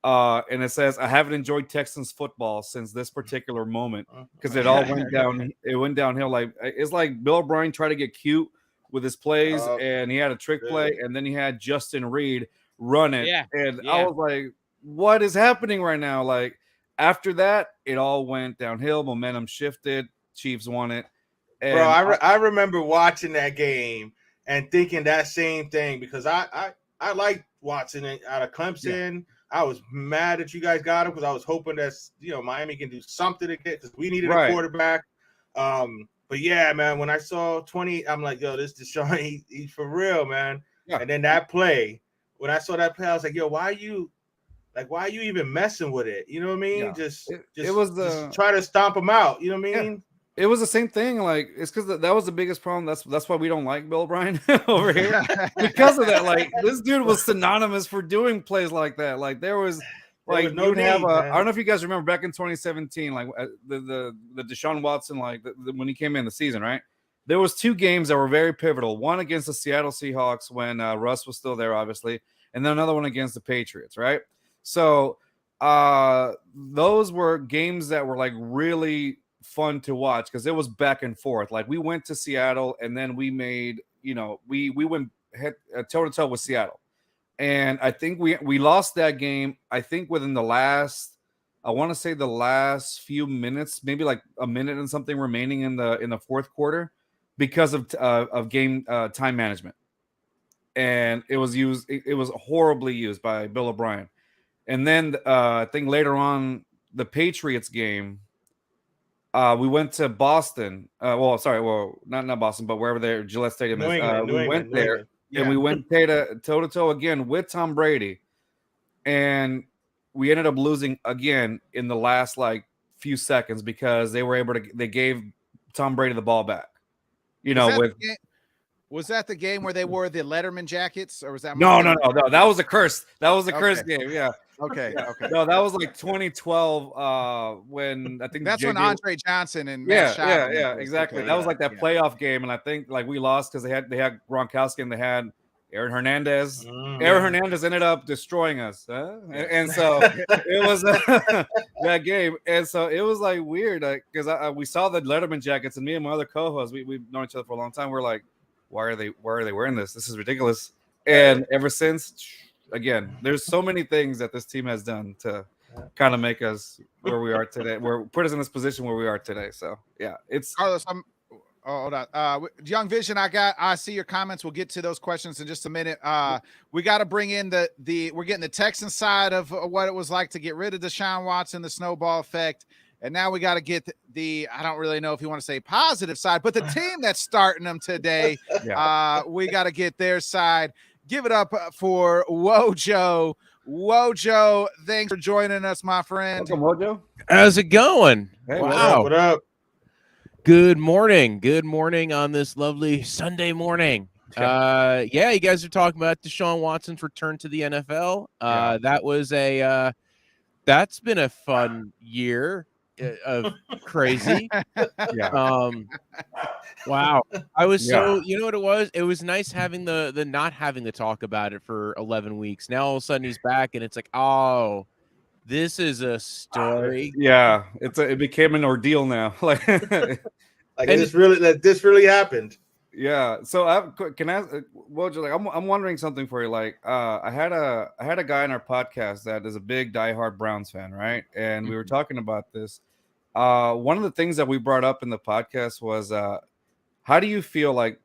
and it says, I haven't enjoyed Texans football since this particular moment, because it all went down. It went downhill. Like it's like Bill O'Brien tried to get cute with his plays, and he had a trick play, and then he had Justin Reed run it, and I was like, what is happening right now? Like after that, it all went downhill. Momentum shifted. Chiefs won it. And bro, I remember watching that game and thinking that same thing, because I liked Watson out of Clemson. Yeah. I was mad that you guys got him because I was hoping that Miami can do something to get, because we needed a quarterback. But yeah, man, when I saw 20, I'm like, yo, this Deshaun, he's for real, man. Yeah. And then that play, when I saw that play, I was like, yo, why are you even messing with it? You know what I mean? Yeah. Just try to stomp him out. You know what I mean? Yeah. It was the same thing. Like it's because that was the biggest problem. That's why we don't like Bill O'Brien over here, because of that. Like this dude was synonymous for doing plays like that. Like there was I don't know if you guys remember back in 2017, like the Deshaun Watson, like when he came in the season, right? There was two games that were very pivotal. One against the Seattle Seahawks when Russ was still there, obviously, and then another one against the Patriots, right? So those were games that were like really fun to watch because it was back and forth. Like we went to Seattle and then we made, we went toe to toe with Seattle, and I think we lost that game. I think within the last I want to say the last few minutes, maybe like a minute and something remaining in the fourth quarter, because of game time management, and it was used. It was horribly used by Bill O'Brien. And then I think later on the Patriots game, we went to Boston. Well, not Boston, but wherever their Gillette Stadium New is. England, We went there, England. and we went toe to toe again with Tom Brady, and we ended up losing again in the last like few seconds because they gave Tom Brady the ball back. Was that the game where they wore the Letterman jackets, or was that No. That was a curse. That was a curse game. Yeah. Okay. No, that was like 2012. When I think that's when Andre Johnson and yeah, exactly. Okay, that was like that playoff game, and I think like we lost because they had Gronkowski and they had Aaron Hernandez. Aaron Hernandez ended up destroying us, and so it was that game, and so it was like weird because we saw the Letterman jackets, and me and my other co-hosts, we've known each other for a long time. We're like, why are they wearing this? This is ridiculous. And ever since, again, there's so many things that this team has done to kind of make us where we are today. Put us in this position where we are today. So yeah, it's Carlos. Hold on. Young Vision, I see your comments. We'll get to those questions in just a minute. We got to bring in we're getting the Texan side of what it was like to get rid of Deshaun Watson, the snowball effect. And now we got to get I don't really know if you want to say positive side, but the team that's starting them today, we got to get their side. Give it up for Wojo. Wojo, thanks for joining us, my friend. welcome, Wojo. How's it going? Hey, wow. What up? Good morning. Good morning on this lovely Sunday morning. You guys are talking about Deshaun Watson's return to the NFL. That was that's been a fun year of crazy. Wow. I was so, you know what it was? It was nice having the not having to talk about it for 11 weeks. Now all of a sudden he's back and it's like, oh, this is a story. Yeah, it became an ordeal now. Like this really happened. Yeah. So can I ask, Wojo, like I'm wondering something for you. Like I had a guy on our podcast that is a big diehard Browns fan, right? And we were talking about this. One of the things that we brought up in the podcast was how do you feel like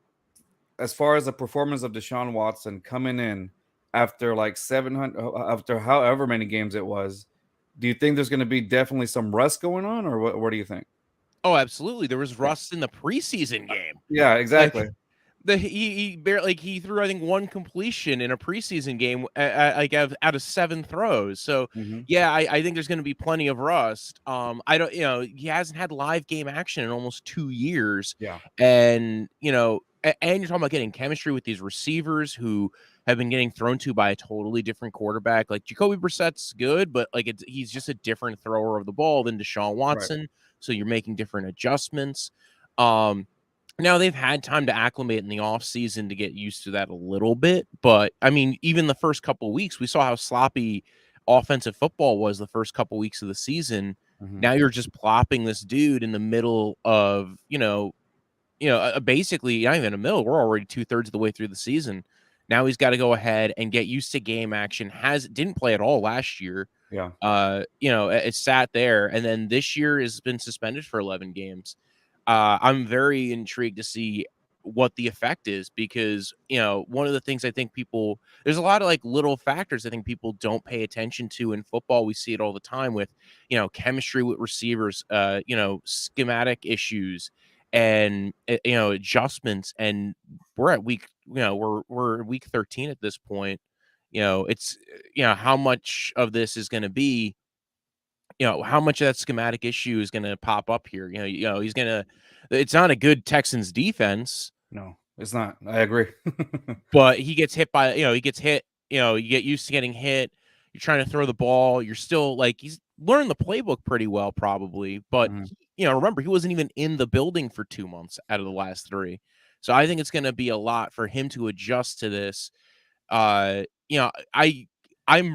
as far as the performance of Deshaun Watson coming in after like 700 after however many games it was? Do you think there's going to be definitely some rust going on, or what do you think? Oh, absolutely. There was rust in the preseason game. Yeah, exactly. He threw, I think, one completion in a preseason game out of 7 throws. So I think there's going to be plenty of rust. He hasn't had live game action in almost 2 years. Yeah. And you're talking about getting chemistry with these receivers who have been getting thrown to by a totally different quarterback. Like Jacoby Brissett's good, but he's just a different thrower of the ball than Deshaun Watson. Right. So you're making different adjustments. Now they've had time to acclimate in the offseason to get used to that a little bit. But I mean, even the first couple of weeks, we saw how sloppy offensive football was the first couple of weeks of the season. Now you're just plopping this dude in the middle of, basically not even in the middle. We're already 2/3 of the way through the season. Now he's got to go ahead and get used to game action. Didn't play at all last year. Yeah. It sat there, and then this year has been suspended for 11 games. I'm very intrigued to see what the effect is because, one of the things I think there's a lot of like little factors I think people don't pay attention to in football. We see it all the time with, chemistry with receivers, schematic issues and, adjustments. And we're at we're week 13 at this point. It's, how much of this is going to be, how much of that schematic issue is going to pop up here. It's not a good Texans defense. No, it's not. I agree. But he gets hit you get used to getting hit. You're trying to throw the ball. You're still he's learned the playbook pretty well, probably. But, remember, he wasn't even in the building for 2 months out of the last 3. So I think it's going to be a lot for him to adjust to this. I'm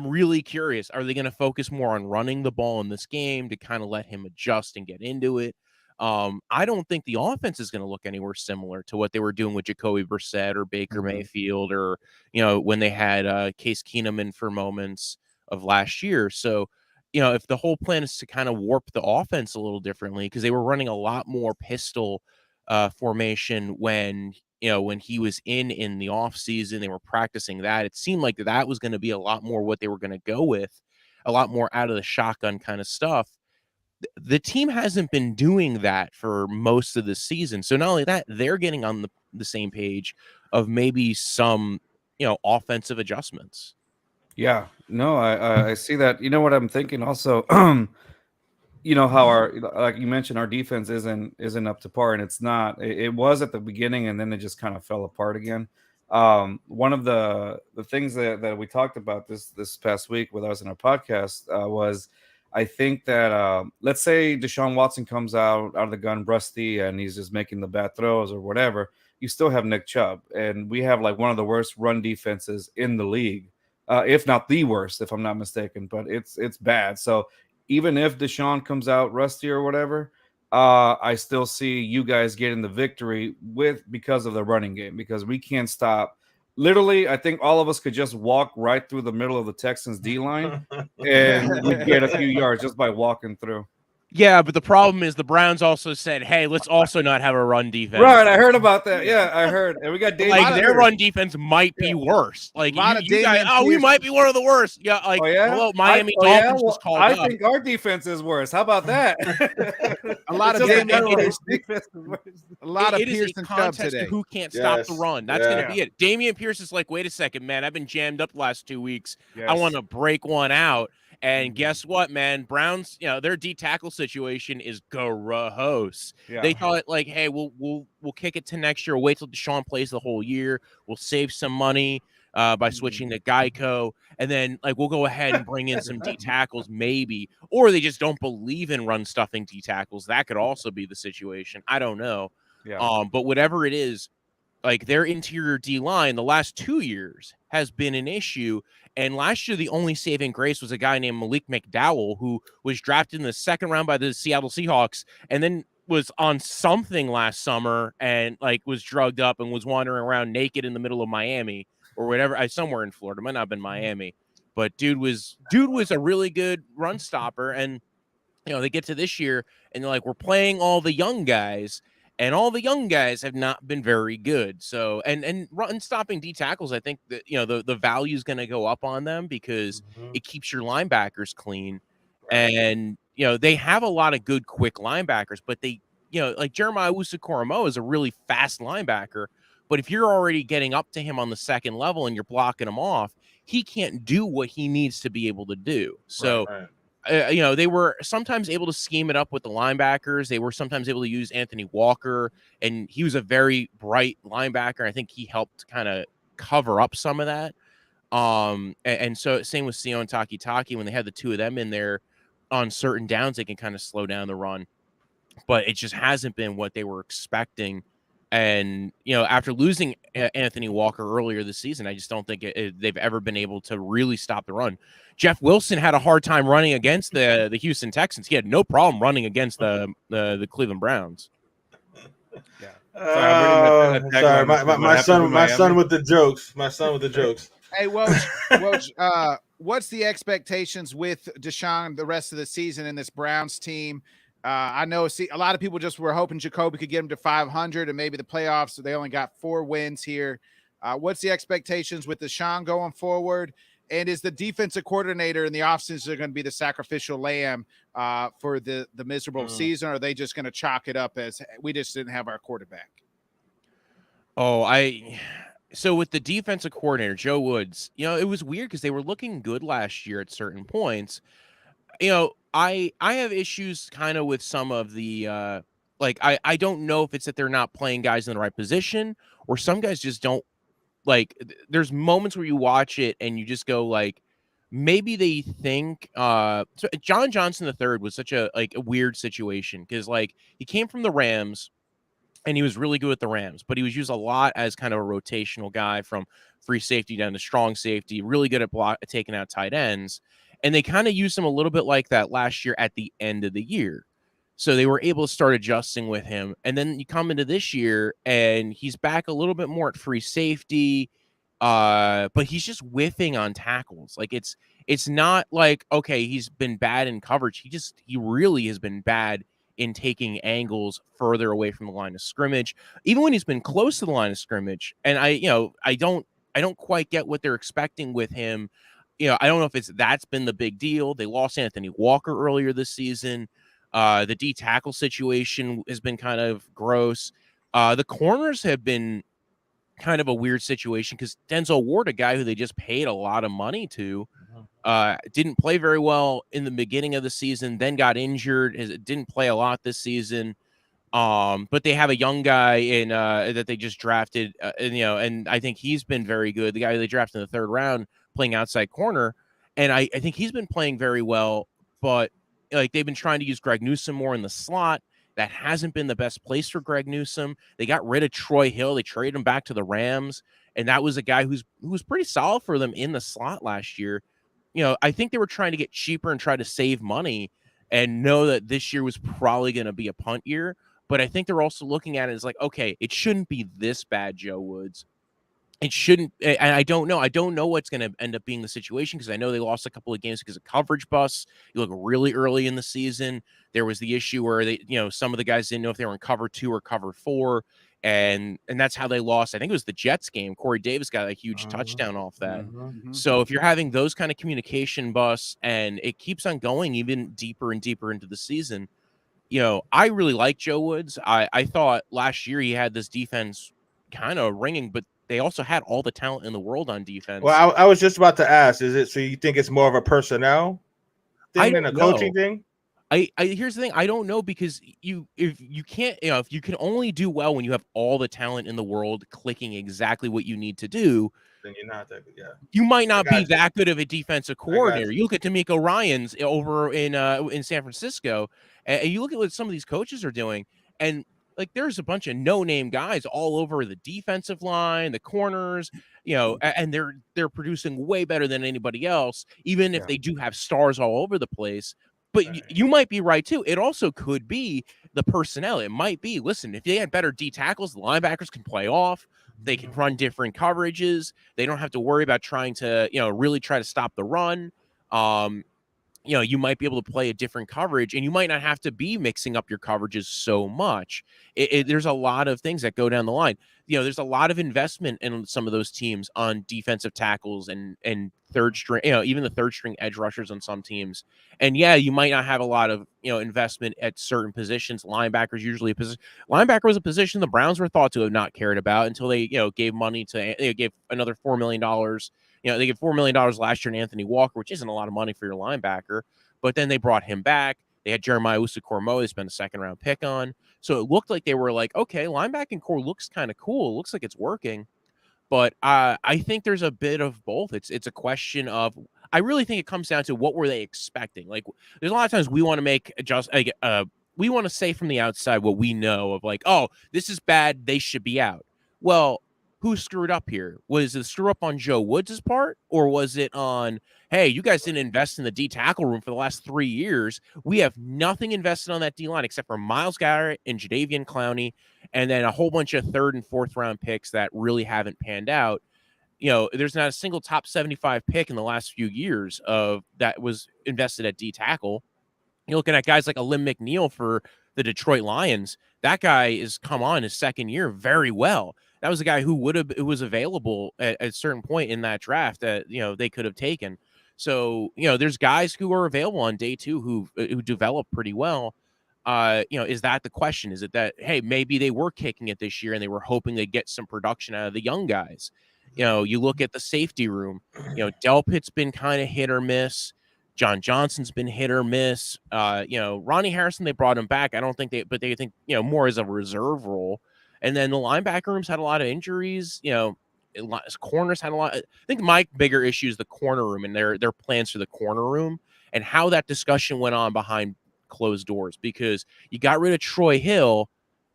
really curious. Are they going to focus more on running the ball in this game to kind of let him adjust and get into it? I don't think the offense is going to look anywhere similar to what they were doing with Jacoby Brissett or Baker Mayfield or, when they had Case Keenum in for moments of last year. So if the whole plan is to kind of warp the offense a little differently, because they were running a lot more pistol formation when he was in the off season, they were practicing that. It seemed like that was going to be a lot more what they were going to go with, a lot more out of the shotgun kind of stuff. The team hasn't been doing that for most of the season. So not only that, they're getting on the same page of maybe some, offensive adjustments. Yeah, no, I see that. You know what I'm thinking also, how like you mentioned, our defense isn't up to par, and it's not. It was at the beginning, and then it just kind of fell apart again. One of the things that we talked about this past week with us in our podcast was, I think that let's say Deshaun Watson comes out of the gun rusty and he's just making the bad throws or whatever. You still have Nick Chubb, and we have like one of the worst run defenses in the league, if not the worst, if I'm not mistaken. But it's bad. So even if Deshaun comes out rusty or whatever, I still see you guys getting the victory because of the running game, because we can't stop. Literally, I think all of us could just walk right through the middle of the Texans D line and we'd get a few yards just by walking through. Yeah, but the problem is the Browns also said, hey, let's also not have a run defense. Right, I heard about that. Yeah, I heard. And we got Damian. Like, their run defense might be worse. Like, you guys, we might be one of the worst. Yeah, like, hello, Miami Dolphins was called up. I think our defense is worse. How about that? A lot of Pearson Chubb today. Who can't stop the run? That's going to be it. Damian Pierce is like, wait a second, man. I've been jammed up the last 2 weeks. Yes. I want to break one out. And guess what, man? Browns, their D tackle situation is gross. Yeah. They thought like, hey, we'll kick it to next year. Wait till Deshaun plays the whole year. We'll save some money by switching to Geico, and then like we'll go ahead and bring in some D tackles, maybe. Or they just don't believe in run stuffing D tackles. That could also be the situation. I don't know. Yeah. But whatever it is, like their interior D line the last 2 years has been an issue. And last year, the only saving grace was a guy named Malik McDowell, who was drafted in the second round by the Seattle Seahawks and then was on something last summer and like was drugged up and was wandering around naked in the middle of Miami or whatever. Somewhere in Florida, might not have been Miami, but dude was a really good run stopper. And, they get to this year and they're like, we're playing all the young guys. And all the young guys have not been very good. So, and run stopping D tackles, I think that, the value is going to go up on them because it keeps your linebackers clean. Right. And, they have a lot of good, quick linebackers, but they, like Jeremiah Owusu-Koramoah is a really fast linebacker. But if you're already getting up to him on the second level and you're blocking him off, he can't do what he needs to be able to do. So, right. They were sometimes able to scheme it up with the linebackers. They were sometimes able to use Anthony Walker, and he was a very bright linebacker. I think he helped kind of cover up some of that. And so same with Sione Takitaki, when they had the two of them in there on certain downs, they can kind of slow down the run. But it just hasn't been what they were expecting. And, after losing Anthony Walker earlier this season, I just don't think they've ever been able to really stop the run. Jeff Wilson had a hard time running against the Houston Texans. He had no problem running against the Cleveland Browns. Yeah. Sorry, my son with the jokes. My son with the jokes. Hey, Woj, what's the expectations with Deshaun the rest of the season in this Browns team? I know a lot of people just were hoping Jacoby could get him to 500 and maybe the playoffs. So they only got 4 wins here. What's the expectations with Deshaun going forward? And is the defensive coordinator in the offseason going to be the sacrificial lamb for the miserable season? Or are they just going to chalk it up as we just didn't have our quarterback? So with the defensive coordinator, Joe Woods, it was weird because they were looking good last year at certain points. I have issues kind of with some of the I don't know if it's that they're not playing guys in the right position or some guys just don't like. There's moments where you watch it and you just go like, maybe they think so John Johnson III was such a weird situation because like he came from the Rams and he was really good with the Rams, but he was used a lot as kind of a rotational guy from free safety down to strong safety, really good at taking out tight ends. And they kind of used him a little bit like that last year at the end of the year. So they were able to start adjusting with him. And then you come into this year and he's back a little bit more at free safety. But he's just whiffing on tackles. Like it's not like, okay, he's been bad in coverage. He really has been bad in taking angles further away from the line of scrimmage, even when he's been close to the line of scrimmage. And I don't quite get what they're expecting with him. I don't know if that's been the big deal. They lost Anthony Walker earlier this season. The D tackle situation has been kind of gross. The corners have been kind of a weird situation because Denzel Ward, a guy who they just paid a lot of money to, didn't play very well in the beginning of the season, then got injured, didn't play a lot this season. But they have a young guy in that they just drafted, and I think he's been very good. The guy they drafted in the third round, playing outside corner, and I think he's been playing very well. But like they've been trying to use Greg Newsome more in the slot. That hasn't been the best place for Greg Newsome. They got rid of Troy Hill. They traded him back to the Rams, and that was a guy who was pretty solid for them in the slot last year. I think they were trying to get cheaper and try to save money and know that this year was probably going to be a punt year. But I think they're also looking at it as like, okay, it shouldn't be this bad, Joe Woods. It shouldn't, and I don't know. I don't know what's going to end up being the situation because I know they lost a couple of games because of coverage busts. You look really early in the season. There was the issue where some of the guys didn't know if they were in cover 2 or cover 4, and that's how they lost. I think it was the Jets game. Corey Davis got a huge touchdown off that. So if you're having those kind of communication busts and it keeps on going even deeper and deeper into the season, I really like Joe Woods. I thought last year he had this defense kind of ringing, but they also had all the talent in the world on defense. Well, I was just about to ask, is it so you think it's more of a personnel thing than a coaching thing? Here's the thing. I don't know because if you can only do well when you have all the talent in the world clicking exactly what you need to do, then you're not that good. Yeah. You might not be that good of a defensive coordinator. You look at D'Amico Ryans over in San Francisco, and you look at what some of these coaches are doing, and like there's a bunch of no-name guys all over the defensive line, the corners, and they're producing way better than anybody else, even if they do have stars all over the place. But you might be right too. It also could be the personnel. It might be, listen, if they had better D tackles, the linebackers can play off. They can run different coverages. They don't have to worry about trying to, really try to stop the run. You might be able to play a different coverage, and you might not have to be mixing up your coverages so much. There's a lot of things that go down the line. There's a lot of investment in some of those teams on defensive tackles and third string, even the third string edge rushers on some teams. And yeah, you might not have a lot of, investment at certain positions. Linebackers usually linebacker was a position the Browns were thought to have not cared about until they, gave money to, gave another $4 million. They gave $4 million last year to Anthony Walker, which isn't a lot of money for your linebacker. But then they brought him back. They had Jeremiah Usu-Cormo they spent a second-round pick on. So it looked like they were like, okay, linebacking core looks kind of cool. It looks like it's working. But I think there's a bit of both. It's a question of, I really think it comes down to what were they expecting. Like, there's a lot of times we want to make we want to say from the outside what we know of, like, oh, this is bad, they should be out. Well, who screwed up here? Was the screw up on Joe Woods' part, or was it on, hey, you guys didn't invest in the D tackle room for the last 3 years. We have nothing invested on that D line except for Myles Garrett and Jadeveon Clowney, and then a whole bunch of 3rd and 4th round picks that really haven't panned out. There's not a single top 75 pick in the last few years of that was invested at D tackle. You're looking at guys like Alim McNeil for the Detroit Lions. That guy is come on his second year very well. That was a guy who was available at a certain point in that draft that, they could have taken. So, there's guys who are available on day 2 who develop pretty well. Is that the question? Is it that, hey, maybe they were kicking it this year and they were hoping to get some production out of the young guys? You look at the safety room, Delpit's been kind of hit or miss. John Johnson's been hit or miss. Ronnie Harrison, they brought him back. I don't think they think, more as a reserve role. And then the linebacker room's had a lot of injuries. Corners had a lot. I think my bigger issue is the corner room and their plans for the corner room and how that discussion went on behind closed doors, because you got rid of Troy Hill.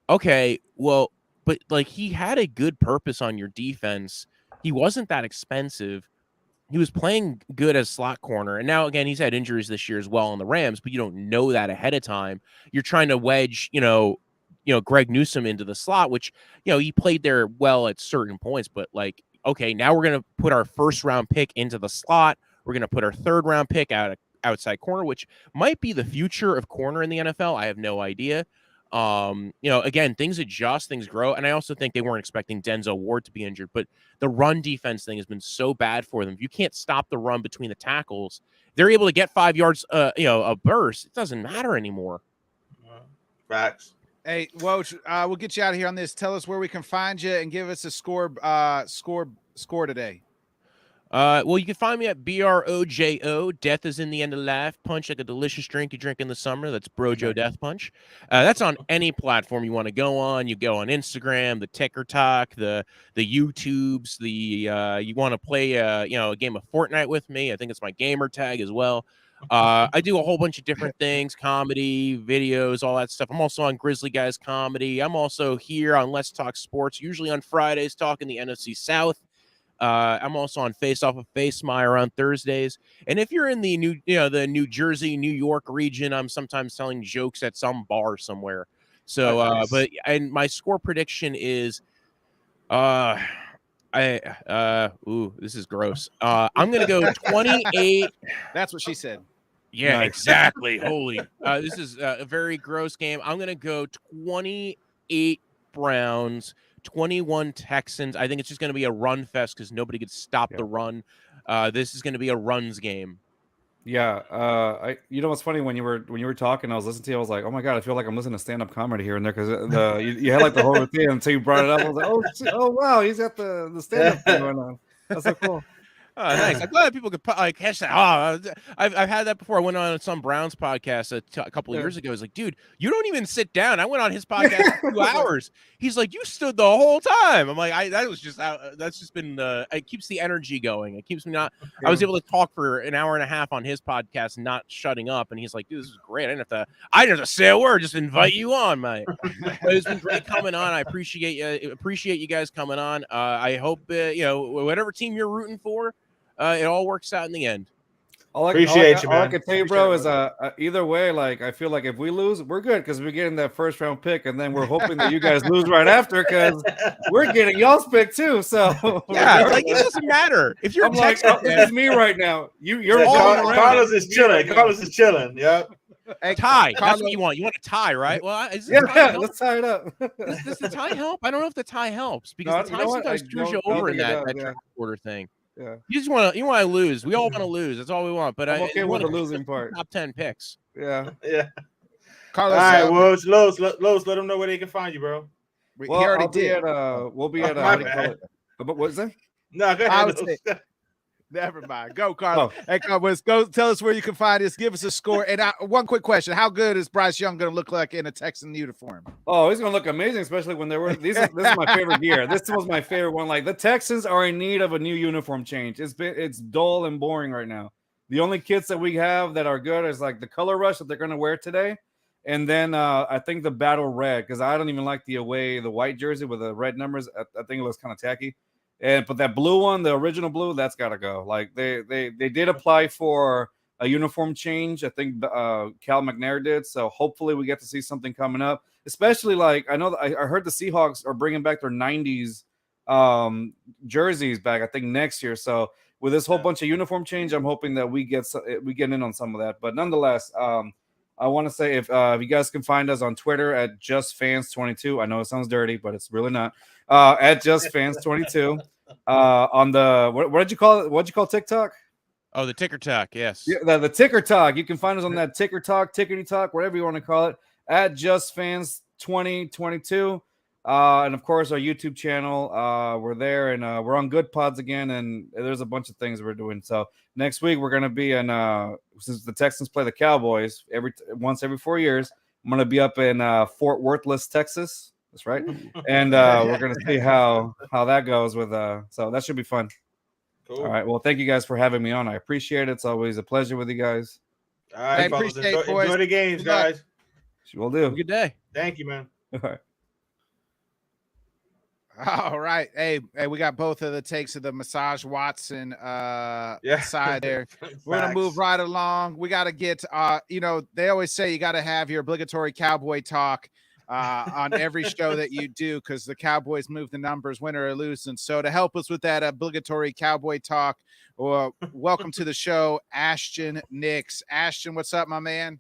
Okay, well, but like he had a good purpose on your defense. He wasn't that expensive. He was playing good as slot corner. And now, again, he's had injuries this year as well on the Rams, but you don't know that ahead of time. You're trying to wedge, Greg Newsome into the slot, which, he played there well at certain points, but like okay, now we're going to put our first round pick into the slot. We're going to put our third round pick outside corner, which might be the future of corner in the NFL. I have no idea. Again, things adjust, things grow. And I also think they weren't expecting Denzel Ward to be injured, but the run defense thing has been so bad for them. If you can't stop the run between the tackles, they're able to get 5 yards, a burst. It doesn't matter anymore. Facts. Hey, Woj, we'll get you out of here on this. Tell us where we can find you and give us a score today. Well, you can find me at BROJO. Death is in the end of life. Punch, like a delicious drink you drink in the summer. That's Brojo Death Punch. That's on any platform you want to go on. You go on Instagram, the TikTok, the YouTubes. You want to play a game of Fortnite with me. I think it's my gamer tag as well. I do a whole bunch of different things, comedy, videos, all that stuff. I'm also on Grizzly Guys Comedy. I'm also here on Let's Talk Sports, usually on Fridays, talking the NFC South. I'm also on Face Off of FaceMire on Thursdays. And if you're in the New Jersey, New York region, I'm sometimes telling jokes at some bar somewhere. So, and my score prediction is, this is gross. I'm going to go 28. That's what she said. Yeah, Nice. exactly. Holy. This is a very gross game. I'm going to go 28 Browns, 21 Texans. I think it's just going to be a run fest because nobody could stop the run. This is going to be a runs game. Yeah, you know what's funny, when you were talking, I was listening to you, I was like, oh my god, I feel like I'm listening to stand-up comedy here and there, because you had like the whole routine until you brought it up. I was like, oh wow, he's got the stand-up thing going on. That's so cool. Oh, nice. I'm glad people could catch that. Oh, I've had that before. I went on some Browns podcast a couple of years ago. I was like, dude, you don't even sit down. I went on his podcast for 2 hours. He's like, you stood the whole time. I'm like, that's just been it keeps the energy going. It keeps me not. I was able to talk for an hour and a half on his podcast, not shutting up. And he's like, dude, this is great. I didn't have to say a word. Just invite you on, mate. But it's been great coming on. I appreciate you guys coming on. I hope whatever team you're rooting for, it all works out in the end. All I can tell you, bro, is either way, like, I feel like if we lose, we're good because we're getting that first round pick, and then we're hoping that you guys lose right after because we're getting y'all's pick too. So yeah, like, it doesn't matter if you're. I'm like, it's me right now. You're all Carlos is chilling. Carlos is chilling. Yep. Hey, tie. That's what you want. You want a tie, right? Well, let's tie it up. Does the tie help? I don't know if the tie helps because the tie sometimes screws you over in that order thing. Yeah. You want to lose. We all want to lose. That's all we want. But I'm okay with the losing part. Top 10 picks. Yeah. Carlos, all right, well, Los, let them know where they can find you, bro. Well, he already did. We'll be at how do you call it? What is that? No, go ahead. Never mind. Go, Carlos. Hey, Carlos, go tell us where you can find us. Give us a score. And one quick question: how good is Bryce Young going to look like in a Texan uniform? Oh, he's going to look amazing, especially when they were. This is my favorite year. This was my favorite one. Like, the Texans are in need of a new uniform change. It's dull and boring right now. The only kits that we have that are good is like the color rush that they're going to wear today, and then I think the battle red, because I don't even like the white jersey with the red numbers. I think it looks kind of tacky. But that blue one, the original blue, that's got to go. Like, they did apply for a uniform change. I think Cal McNair did. So hopefully we get to see something coming up. Especially, like, I know I heard the Seahawks are bringing back their 90s jerseys back, I think, next year. So with this whole bunch of uniform change, I'm hoping that we get in on some of that. But nonetheless, I want to say if you guys can find us on Twitter at JustFans22. I know it sounds dirty, but it's really not. At JustFans22. On the what did you call it? What'd you call TikTok? Oh, the Ticker Talk. Yes. Yeah, the Ticker Talk. You can find us on that Ticker Talk, Tickety Talk, whatever you want to call it, at JustFans2022. And of course, our YouTube channel. We're there, and we're on Good Pods again, and there's a bunch of things we're doing. So next week we're gonna be in since the Texans play the Cowboys once every 4 years. I'm gonna be up in Fort Worthless, Texas. That's right. And we're gonna see how that goes with so that should be fun. Cool. All right. Well, thank you guys for having me on. I appreciate it. It's always a pleasure with you guys. All right, fellas. Enjoy the games, guys. We'll do. Good day. Thank you, man. All right. All right. Hey, we got both of the takes of the Massage Watson side there. We're going to move right along. We got to get, they always say you got to have your obligatory cowboy talk. on every show that you do, because the Cowboys move the numbers, win or lose. And so to help us with that obligatory Cowboy talk, welcome to the show, Ashton Nix. Ashton, what's up, my man?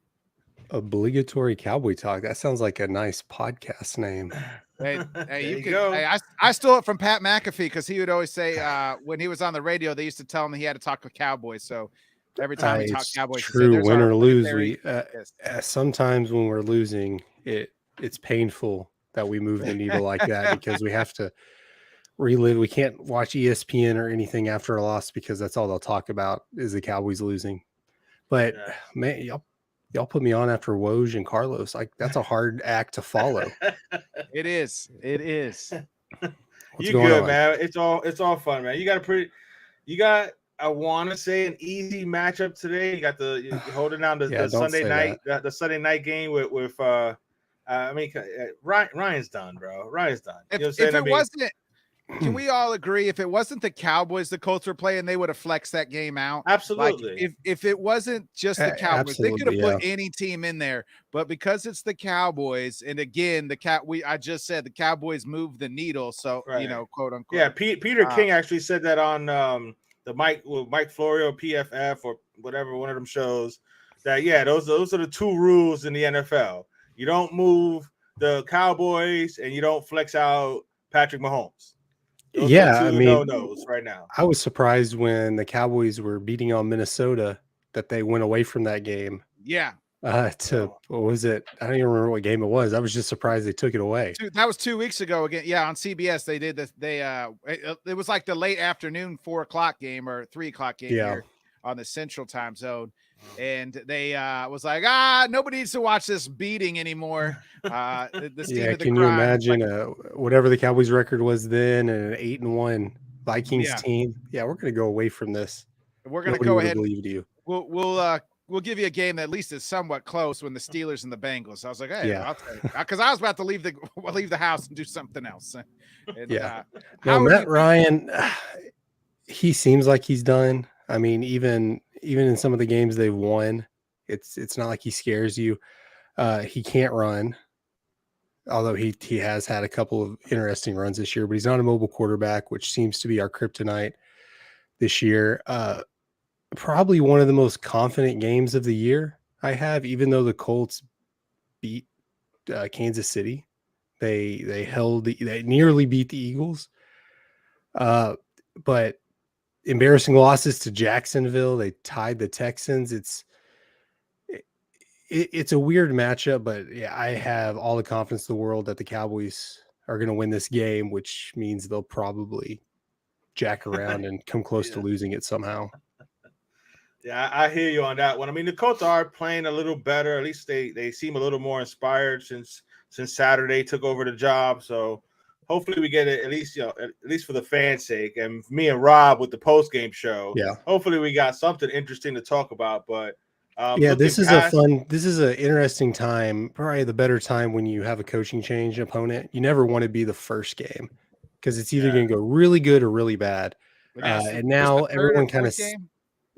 Obligatory Cowboy talk. That sounds like a nice podcast name. Hey, you go. Hey, I stole it from Pat McAfee, because he would always say when he was on the radio, they used to tell him he had to talk with Cowboys. So every time we talk It's Cowboys, he said, true. "There's Win our or lose, obligatory-" we Yes. sometimes when we're losing, it's painful that we move the needle like that, because we have to relive. We can't watch ESPN or anything after a loss, because that's all they'll talk about is the Cowboys losing. But Yeah. man, y'all put me on after Woj and Carlos. Like, that's a hard act to follow. It is. What's You going good, on? man? It's all fun, man. You got I want to say an easy matchup today. You got you're holding down the Don't Sunday say night the Sunday night game with Ryan's done, bro. Ryan's done. You know what I'm saying? If it wasn't, can we all agree, if it wasn't the Cowboys the Colts were playing, they would have flexed that game out? Absolutely. Like if it wasn't just the Cowboys, they could have absolutely, put any team in there. But because it's the Cowboys, and again, I just said the Cowboys move the needle, so Right. quote unquote. Yeah, Peter King actually said that on the Mike Florio PFF or whatever, one of them shows, that those are the two rules in the NFL. You don't move the Cowboys and you don't flex out Patrick Mahomes. Those Yeah, are I two mean, no-nos right now. I was surprised when the Cowboys were beating on Minnesota that they went away from that game Yeah. to what was it? I don't even remember what game it was. I was just surprised they took it away. That was 2 weeks ago again. Yeah, on CBS they did this. It was like the late afternoon 4 o'clock game or 3 o'clock game here on the Central Time Zone, and they was like, nobody needs to watch this beating anymore. The scene of the Can you crime. imagine whatever the Cowboys record was then, and an 8-1 Vikings team? Yeah, we're gonna go away from this. We're gonna Nobody go would ahead. have believed you. We'll give you a game that at least is somewhat close when the Steelers and the Bengals. I was like, hey, Yeah. I'll take it, because I was about to leave the house and do something else. And, Yeah. how No, would Matt you- Ryan, he seems like he's done. I mean, even in some of the games they've won, it's not like he scares you. He can't run, although he has had a couple of interesting runs this year, but he's not a mobile quarterback, which seems to be our kryptonite this year. Probably one of the most confident games of the year I have, even though the Colts beat Kansas City. They nearly beat the Eagles. But embarrassing losses to Jacksonville. They tied the Texans. It's a weird matchup, but yeah, I have all the confidence in the world that the Cowboys are going to win this game, which means they'll probably jack around and come close to losing it somehow. Yeah, I hear you on that one. I mean, the Colts are playing a little better. At least they seem a little more inspired since Saturday took over the job. So hopefully we get it at least for the fans' sake. And me and Rob with the post game show. Yeah. Hopefully we got something interesting to talk about. But this is an interesting time. Probably the better time when you have a coaching change opponent. You never want to be the first game, because it's either going to go really good or really bad. And now everyone kind of.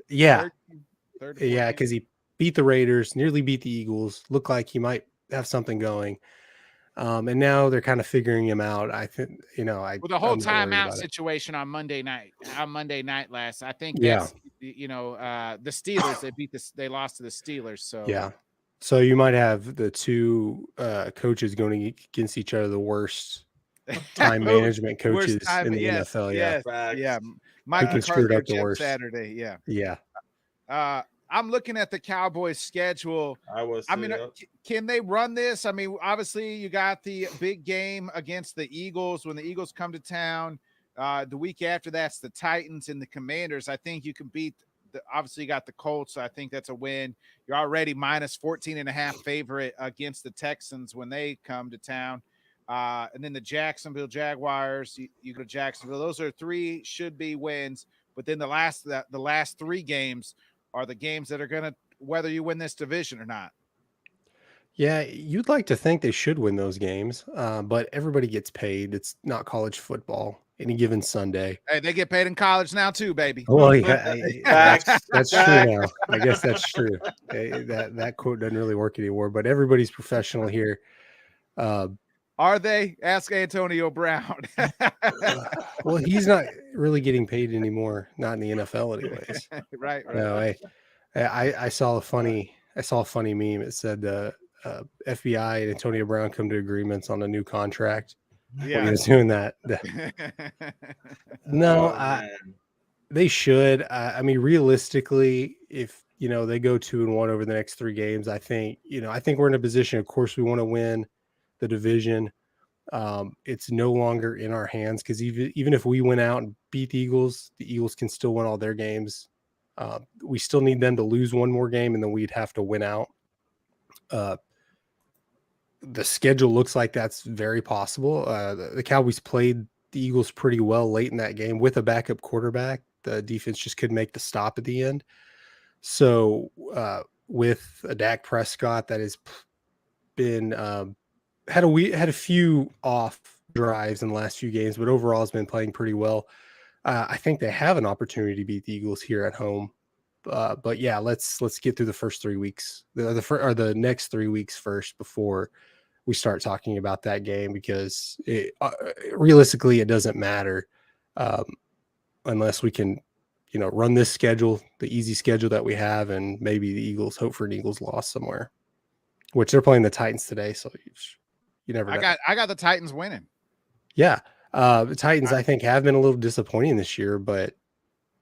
Yeah. Yeah, because he beat the Raiders, nearly beat the Eagles, looked like he might have something going. And now they're kind of figuring him out. I think, with the whole timeout situation on Monday night last, I think that's, the Steelers, they lost to the Steelers. So, yeah. So you might have the two coaches going against each other, the worst time management coaches in the NFL. Yeah. Mike screwed up the Jeff worst Saturday. Yeah. Yeah. I'm looking at the Cowboys schedule. Can they run this? I mean, obviously you got the big game against the Eagles when the Eagles come to town. The week after that's the Titans and the Commanders. I think you can beat obviously you got the Colts. So I think that's a win. You're already minus 14.5 favorite against the Texans when they come to town. And then the Jacksonville Jaguars, you go to Jacksonville. Those are 3 should be wins. But then the last 3 games are the games that are going to, whether you win this division or not. Yeah, you'd like to think they should win those games, but everybody gets paid. It's not college football any given Sunday. Hey, they get paid in college now too, baby. Well, yeah, that's true now. I guess that's true. That quote doesn't really work anymore, but everybody's professional here. Uh, Are they? Ask Antonio Brown. well, he's not really getting paid anymore, not in the NFL, anyways. right. No, I saw a funny meme. It said FBI and Antonio Brown come to agreements on a new contract when he Yeah. was doing that. No, Oh, man. they should. I mean, realistically, if they go 2-1 over the next 3 games, I think we're in a position. Of course, we want to win the division. It's no longer in our hands because even if we went out and beat the Eagles can still win all their games. We still need them to lose one more game, and then we'd have to win out. The schedule looks like that's very possible. The Cowboys played the Eagles pretty well late in that game with a backup quarterback. The defense just couldn't make the stop at the end. So with a Dak Prescott that has been had a few off drives in the last few games, but overall has been playing pretty well. I think they have an opportunity to beat the Eagles here at home. But yeah, let's get through the first 3 weeks, the next 3 weeks first before we start talking about that game, because realistically it doesn't matter unless we can, run this schedule, the easy schedule that we have, and maybe the Eagles hope for an Eagles loss somewhere, which they're playing the Titans today. So you never know. I got the Titans winning. Yeah. The Titans, I think, have been a little disappointing this year, but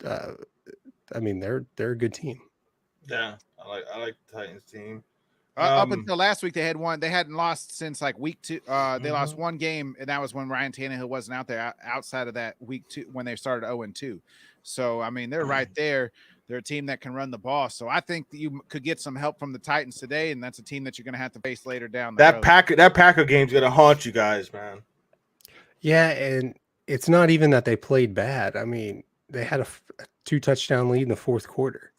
I mean, they're a good team. Yeah, I like the Titans team. Up until last week, they hadn't lost since like week 2. They lost Mm-hmm. one game, and that was when Ryan Tannehill wasn't out there. Outside of that, week 2 when they started 0-2. So I mean, they're right there. They're a team that can run the ball. So I think that you could get some help from the Titans today, and that's a team that you're going to have to face later down the road. That Packer game's gonna haunt you guys, man. Yeah, and it's not even that they played bad. I mean, they had a 2-touchdown lead in the fourth quarter,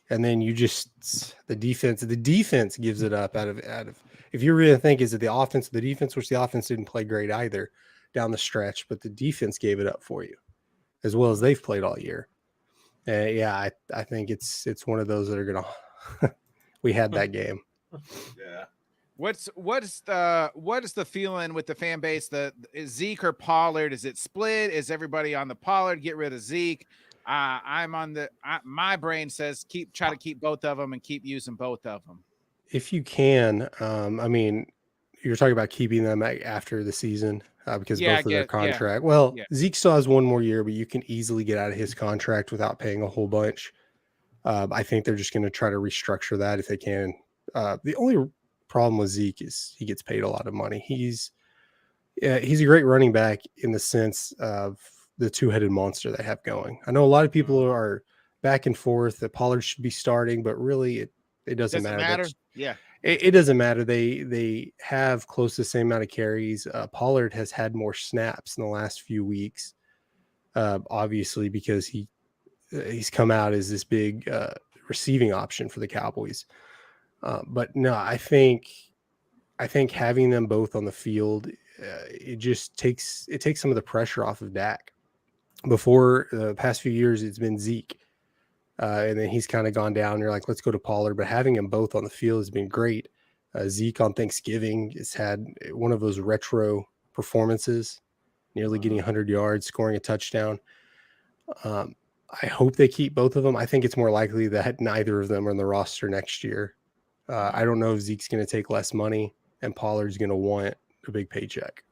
and then the defense gives it up out of. If you really think, is it the offense or the defense, which the offense didn't play great either down the stretch, but the defense gave it up for you, as well as they've played all year. Yeah, I think it's one of those that are gonna. We had that game. Yeah. What is the feeling with the fan base? Is Zeke or Pollard? Is it split? Is everybody on the Pollard? Get rid of Zeke. I'm on my brain says try to keep both of them and keep using both of them. If you can, I mean, you're talking about keeping them after the season because both of their contract. Yeah. Well, yeah. Zeke still has one more year, but you can easily get out of his contract without paying a whole bunch. I think they're just going to try to restructure that if they can. The only problem with Zeke is he gets paid a lot of money. He's a great running back in the sense of the two-headed monster they have going. I know a lot of people are back and forth that Pollard should be starting, but really it doesn't matter. Yeah. It doesn't matter. They have close to the same amount of carries. Pollard has had more snaps in the last few weeks, obviously because he's come out as this big receiving option for the Cowboys. But no, I think having them both on the field, it takes some of the pressure off of Dak. Before the past few years, it's been Zeke. And then he's kind of gone down. You're like, let's go to Pollard. But having them both on the field has been great. Zeke on Thanksgiving has had one of those retro performances, nearly getting 100 yards, scoring a touchdown. I hope they keep both of them. I think it's more likely that neither of them are on the roster next year. I don't know if Zeke's going to take less money and Pollard's going to want a big paycheck.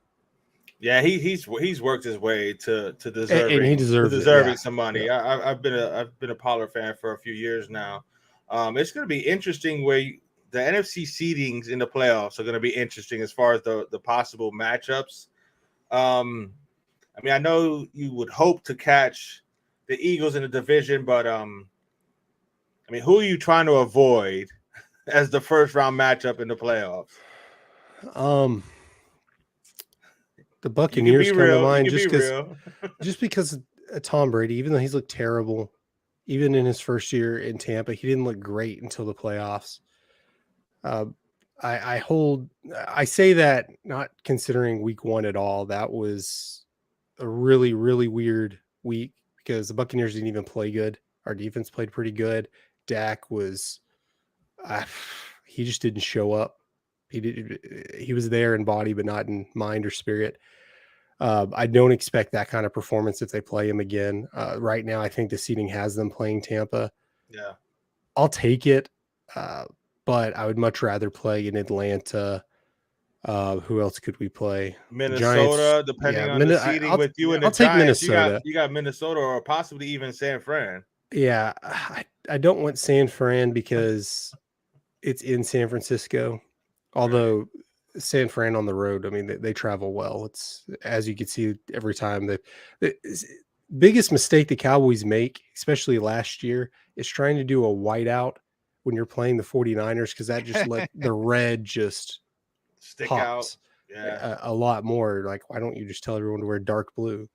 Yeah, he's worked his way to deserving, and he deserves some money. Yeah. I've been a Pollard fan for a few years now. It's going to be interesting where the NFC seedings in the playoffs are going to be interesting as far as the possible matchups. I mean, I know you would hope to catch the Eagles in the division, but I mean, who are you trying to avoid as the first round matchup in the playoffs? The Buccaneers come to mind just because Tom Brady, even though he's looked terrible, even in his first year in Tampa, he didn't look great until the playoffs. I say that not considering week 1 at all. That was a really, really weird week because the Buccaneers didn't even play good. Our defense played pretty good. Dak was, he just didn't show up. He was there in body, but not in mind or spirit. I don't expect that kind of performance if they play him again. Right now, I think the seeding has them playing Tampa. Yeah. I'll take it, but I would much rather play in Atlanta. Who else could we play? Minnesota, depending on the seeding with you and the I'll take Giants. Minnesota. You got Minnesota or possibly even San Fran. Yeah, I don't want San Fran because it's in San Francisco. Although San Fran on the road, I mean, they travel well. It's, as you can see every time, the biggest mistake the Cowboys make, especially last year, is trying to do a whiteout when you're playing the 49ers, because that just let the red just stick pops out. Yeah. a lot more. Like, why don't you just tell everyone to wear dark blue?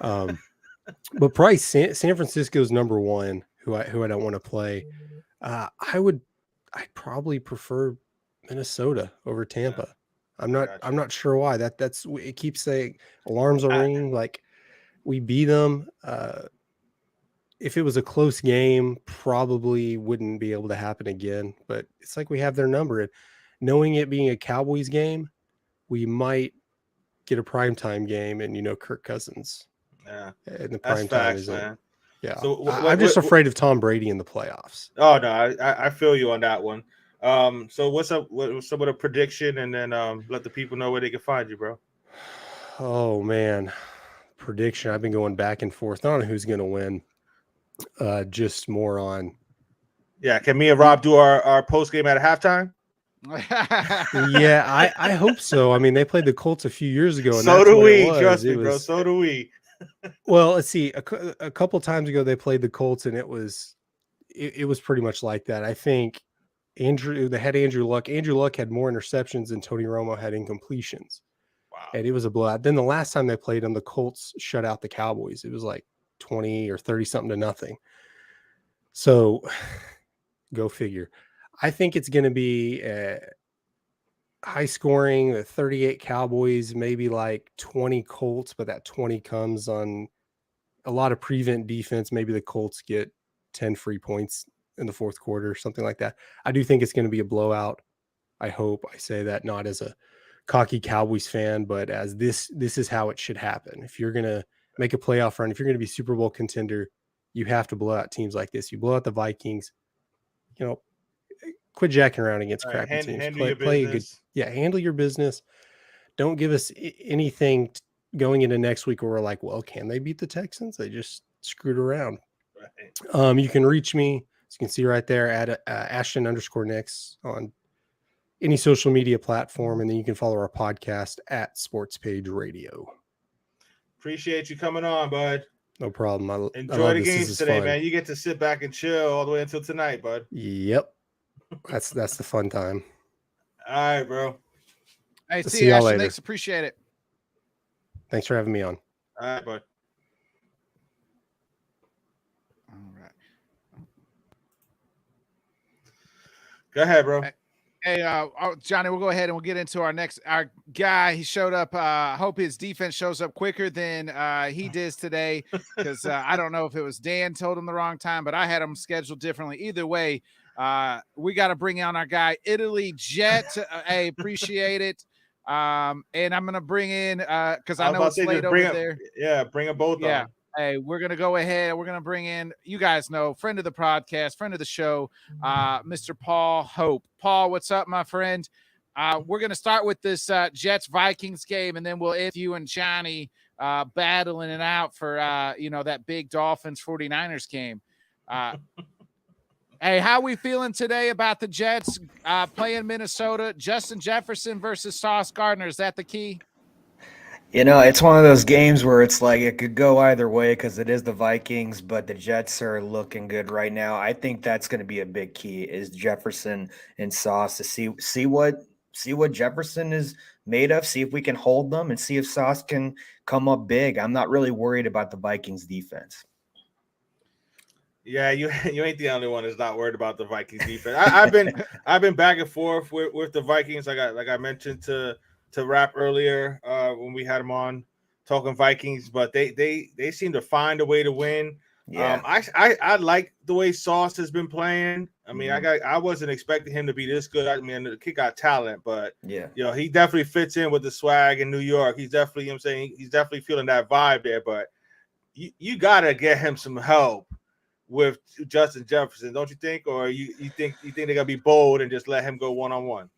But Price, San Francisco's number one, who I don't want to play. I'd probably prefer Minnesota over Tampa. Yeah. I'm not sure why. That's it keeps saying alarms are ringing. Like, we beat them. If it was a close game, probably wouldn't be able to happen again. But it's like we have their number. And knowing it being a Cowboys game, we might get a primetime game, and Kirk Cousins. Yeah. And the prime time isn't. Man. Yeah. So I'm just afraid of Tom Brady in the playoffs. Oh no, I feel you on that one. So what's up? What's some of the prediction, and then let the people know where they can find you, bro. Oh man, prediction. I've been going back and forth, not on who's going to win, just more on. Yeah, can me and Rob do our post game at halftime? Yeah, I hope so. I mean, they played the Colts a few years ago, and so do we. Trust me, bro. So do we. Well, let's see. A couple times ago, they played the Colts, and it was pretty much like that. I think they had Andrew Luck. Andrew Luck had more interceptions than Tony Romo had incompletions. Wow. And it was a blowout. Then the last time they played them, the Colts shut out the Cowboys. It was like 20 or 30 something to nothing. So go figure. I think it's going to be high scoring, the 38 Cowboys, maybe like 20 Colts, but that 20 comes on a lot of prevent defense. Maybe the Colts get 10 free points in the fourth quarter, something like that. I do think it's going to be a blowout. I hope. I say that not as a cocky Cowboys fan, but as this is how it should happen. If you're going to make a playoff run, if you're going to be Super Bowl contender, you have to blow out teams like this. You blow out the Vikings, quit jacking around against crappy teams. Play a good, handle your business. Don't give us anything going into next week where we're like, well, can they beat the Texans? They just screwed around. Right. You can reach me, as you can see right there, at Ashton_Nix on any social media platform, and then you can follow our podcast at Sports Page Radio. Appreciate you coming on, bud. No problem. Enjoy the games today, man. You get to sit back and chill all the way until tonight, bud. Yep. That's the fun time. All right, bro. Hey, see you later. Thanks, appreciate it. Thanks for having me on. All right, bud. All right. Go ahead, bro. Hey, Johnny, we'll go ahead and we'll get into our guy. He showed up. I hope his defense shows up quicker than he did today, because I don't know if it was Dan told him the wrong time, but I had him scheduled differently. Either way, we got to bring on our guy, Italy Jet. Hey, appreciate it. And I'm going to bring in, because I know it's late over there. Yeah, bring them both on. Hey, we're going to go ahead. We're going to bring in, you guys know, friend of the podcast, friend of the show, Mr. Paul Hope. Paul, what's up, my friend? We're going to start with this Jets-Vikings game, and then we'll end you and Johnny battling it out for, that big Dolphins-49ers game. Hey, how we feeling today about the Jets playing Minnesota? Justin Jefferson versus Sauce Gardner. Is that the key? It's one of those games where it's like it could go either way because it is the Vikings, but the Jets are looking good right now. I think that's going to be a big key is Jefferson and Sauce to see what Jefferson is made of, see if we can hold them, and see if Sauce can come up big. I'm not really worried about the Vikings defense. Yeah, you ain't the only one that's not worried about the Vikings defense. I've been back and forth with the Vikings. Like I mentioned to Rap earlier when we had him on talking Vikings, but they seem to find a way to win. Yeah. I like the way Sauce has been playing. I mean, I wasn't expecting him to be this good. I mean, the kid got talent, but Yeah. he definitely fits in with the swag in New York. He's definitely, I'm saying, he's definitely feeling that vibe there. But you gotta get him some help with Justin Jefferson, don't you think? Or you think they're gonna be bold and just let him go one-on-one?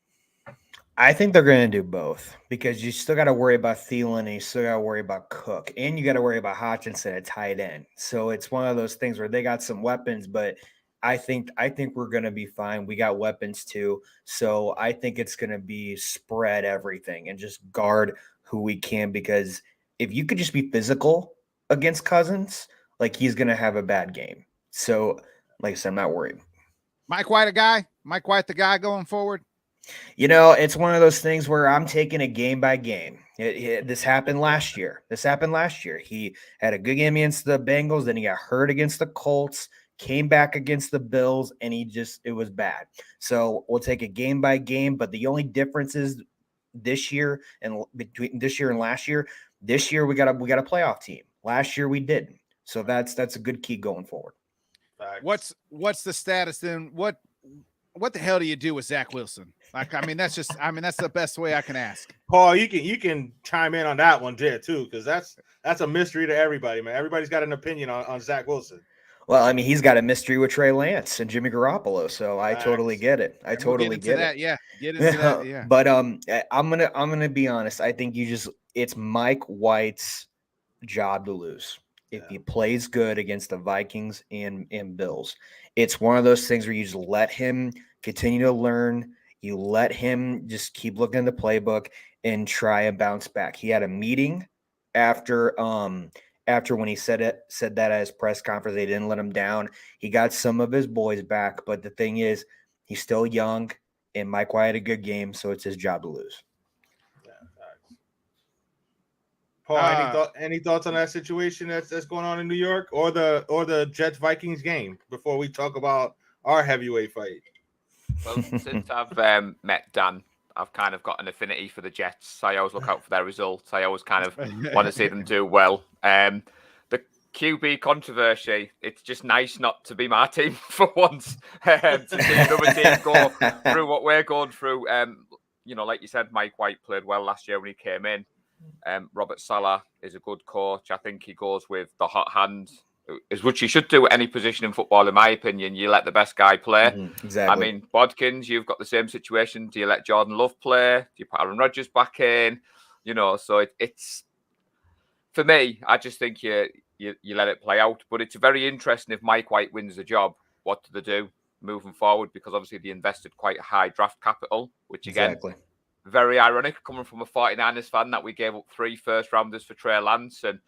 I think they're going to do both because you still got to worry about Thielen and you still got to worry about Cook and you got to worry about Hutchinson at tight end. So it's one of those things where they got some weapons, but I think we're going to be fine. We got weapons too. So I think it's going to be spread everything and just guard who we can, because if you could just be physical against Cousins, like, he's going to have a bad game. So like I said, I'm not worried. Mike White, Mike White, the guy going forward. It's one of those things where I'm taking it game by game. This happened last year. He had a good game against the Bengals, then he got hurt against the Colts, came back against the Bills, and it was bad. So we'll take it game by game. But the only difference is between this year and last year, this year we got a playoff team. Last year we didn't. So that's a good key going forward. What's the status then? What the hell do you do with Zach Wilson? Like, that's the best way I can ask. Paul, you can chime in on that one, Jay, too, because that's a mystery to everybody, man. Everybody's got an opinion on Zach Wilson. Well, he's got a mystery with Trey Lance and Jimmy Garoppolo, so I totally get it. I totally get it. Yeah, get into that. Yeah. But I'm gonna be honest. I think it's Mike White's job to lose. If he plays good against the Vikings and Bills, it's one of those things where you just let him continue to learn. You let him just keep looking in the playbook and try and bounce back. He had a meeting after when he said that at his press conference. They didn't let him down. He got some of his boys back, but the thing is, he's still young, and Mike White had a good game, so it's his job to lose. Paul, any thoughts on that situation that's going on in New York, or the Jets Vikings game before we talk about our heavyweight fight? Well, since I've met Dan, I've kind of got an affinity for the Jets. I always look out for their results. I always kind of want to see them do well. The QB controversy, it's just nice not to be my team for once. To see another team go through what we're going through. Like you said, Mike White played well last year when he came in. Robert Saleh is a good coach. I think he goes with the hot hand, which you should do at any position in football, in my opinion. You let the best guy play. Exactly. Bodkins, you've got the same situation. Do you let Jordan Love play? Do you put Aaron Rodgers back in? So it's for me. I just think you let it play out. But it's very interesting if Mike White wins the job. What do they do moving forward? Because obviously they invested quite a high draft capital, which again. Very ironic coming from a 49ers fan that we gave up 3 first-rounders for Trey Lance. And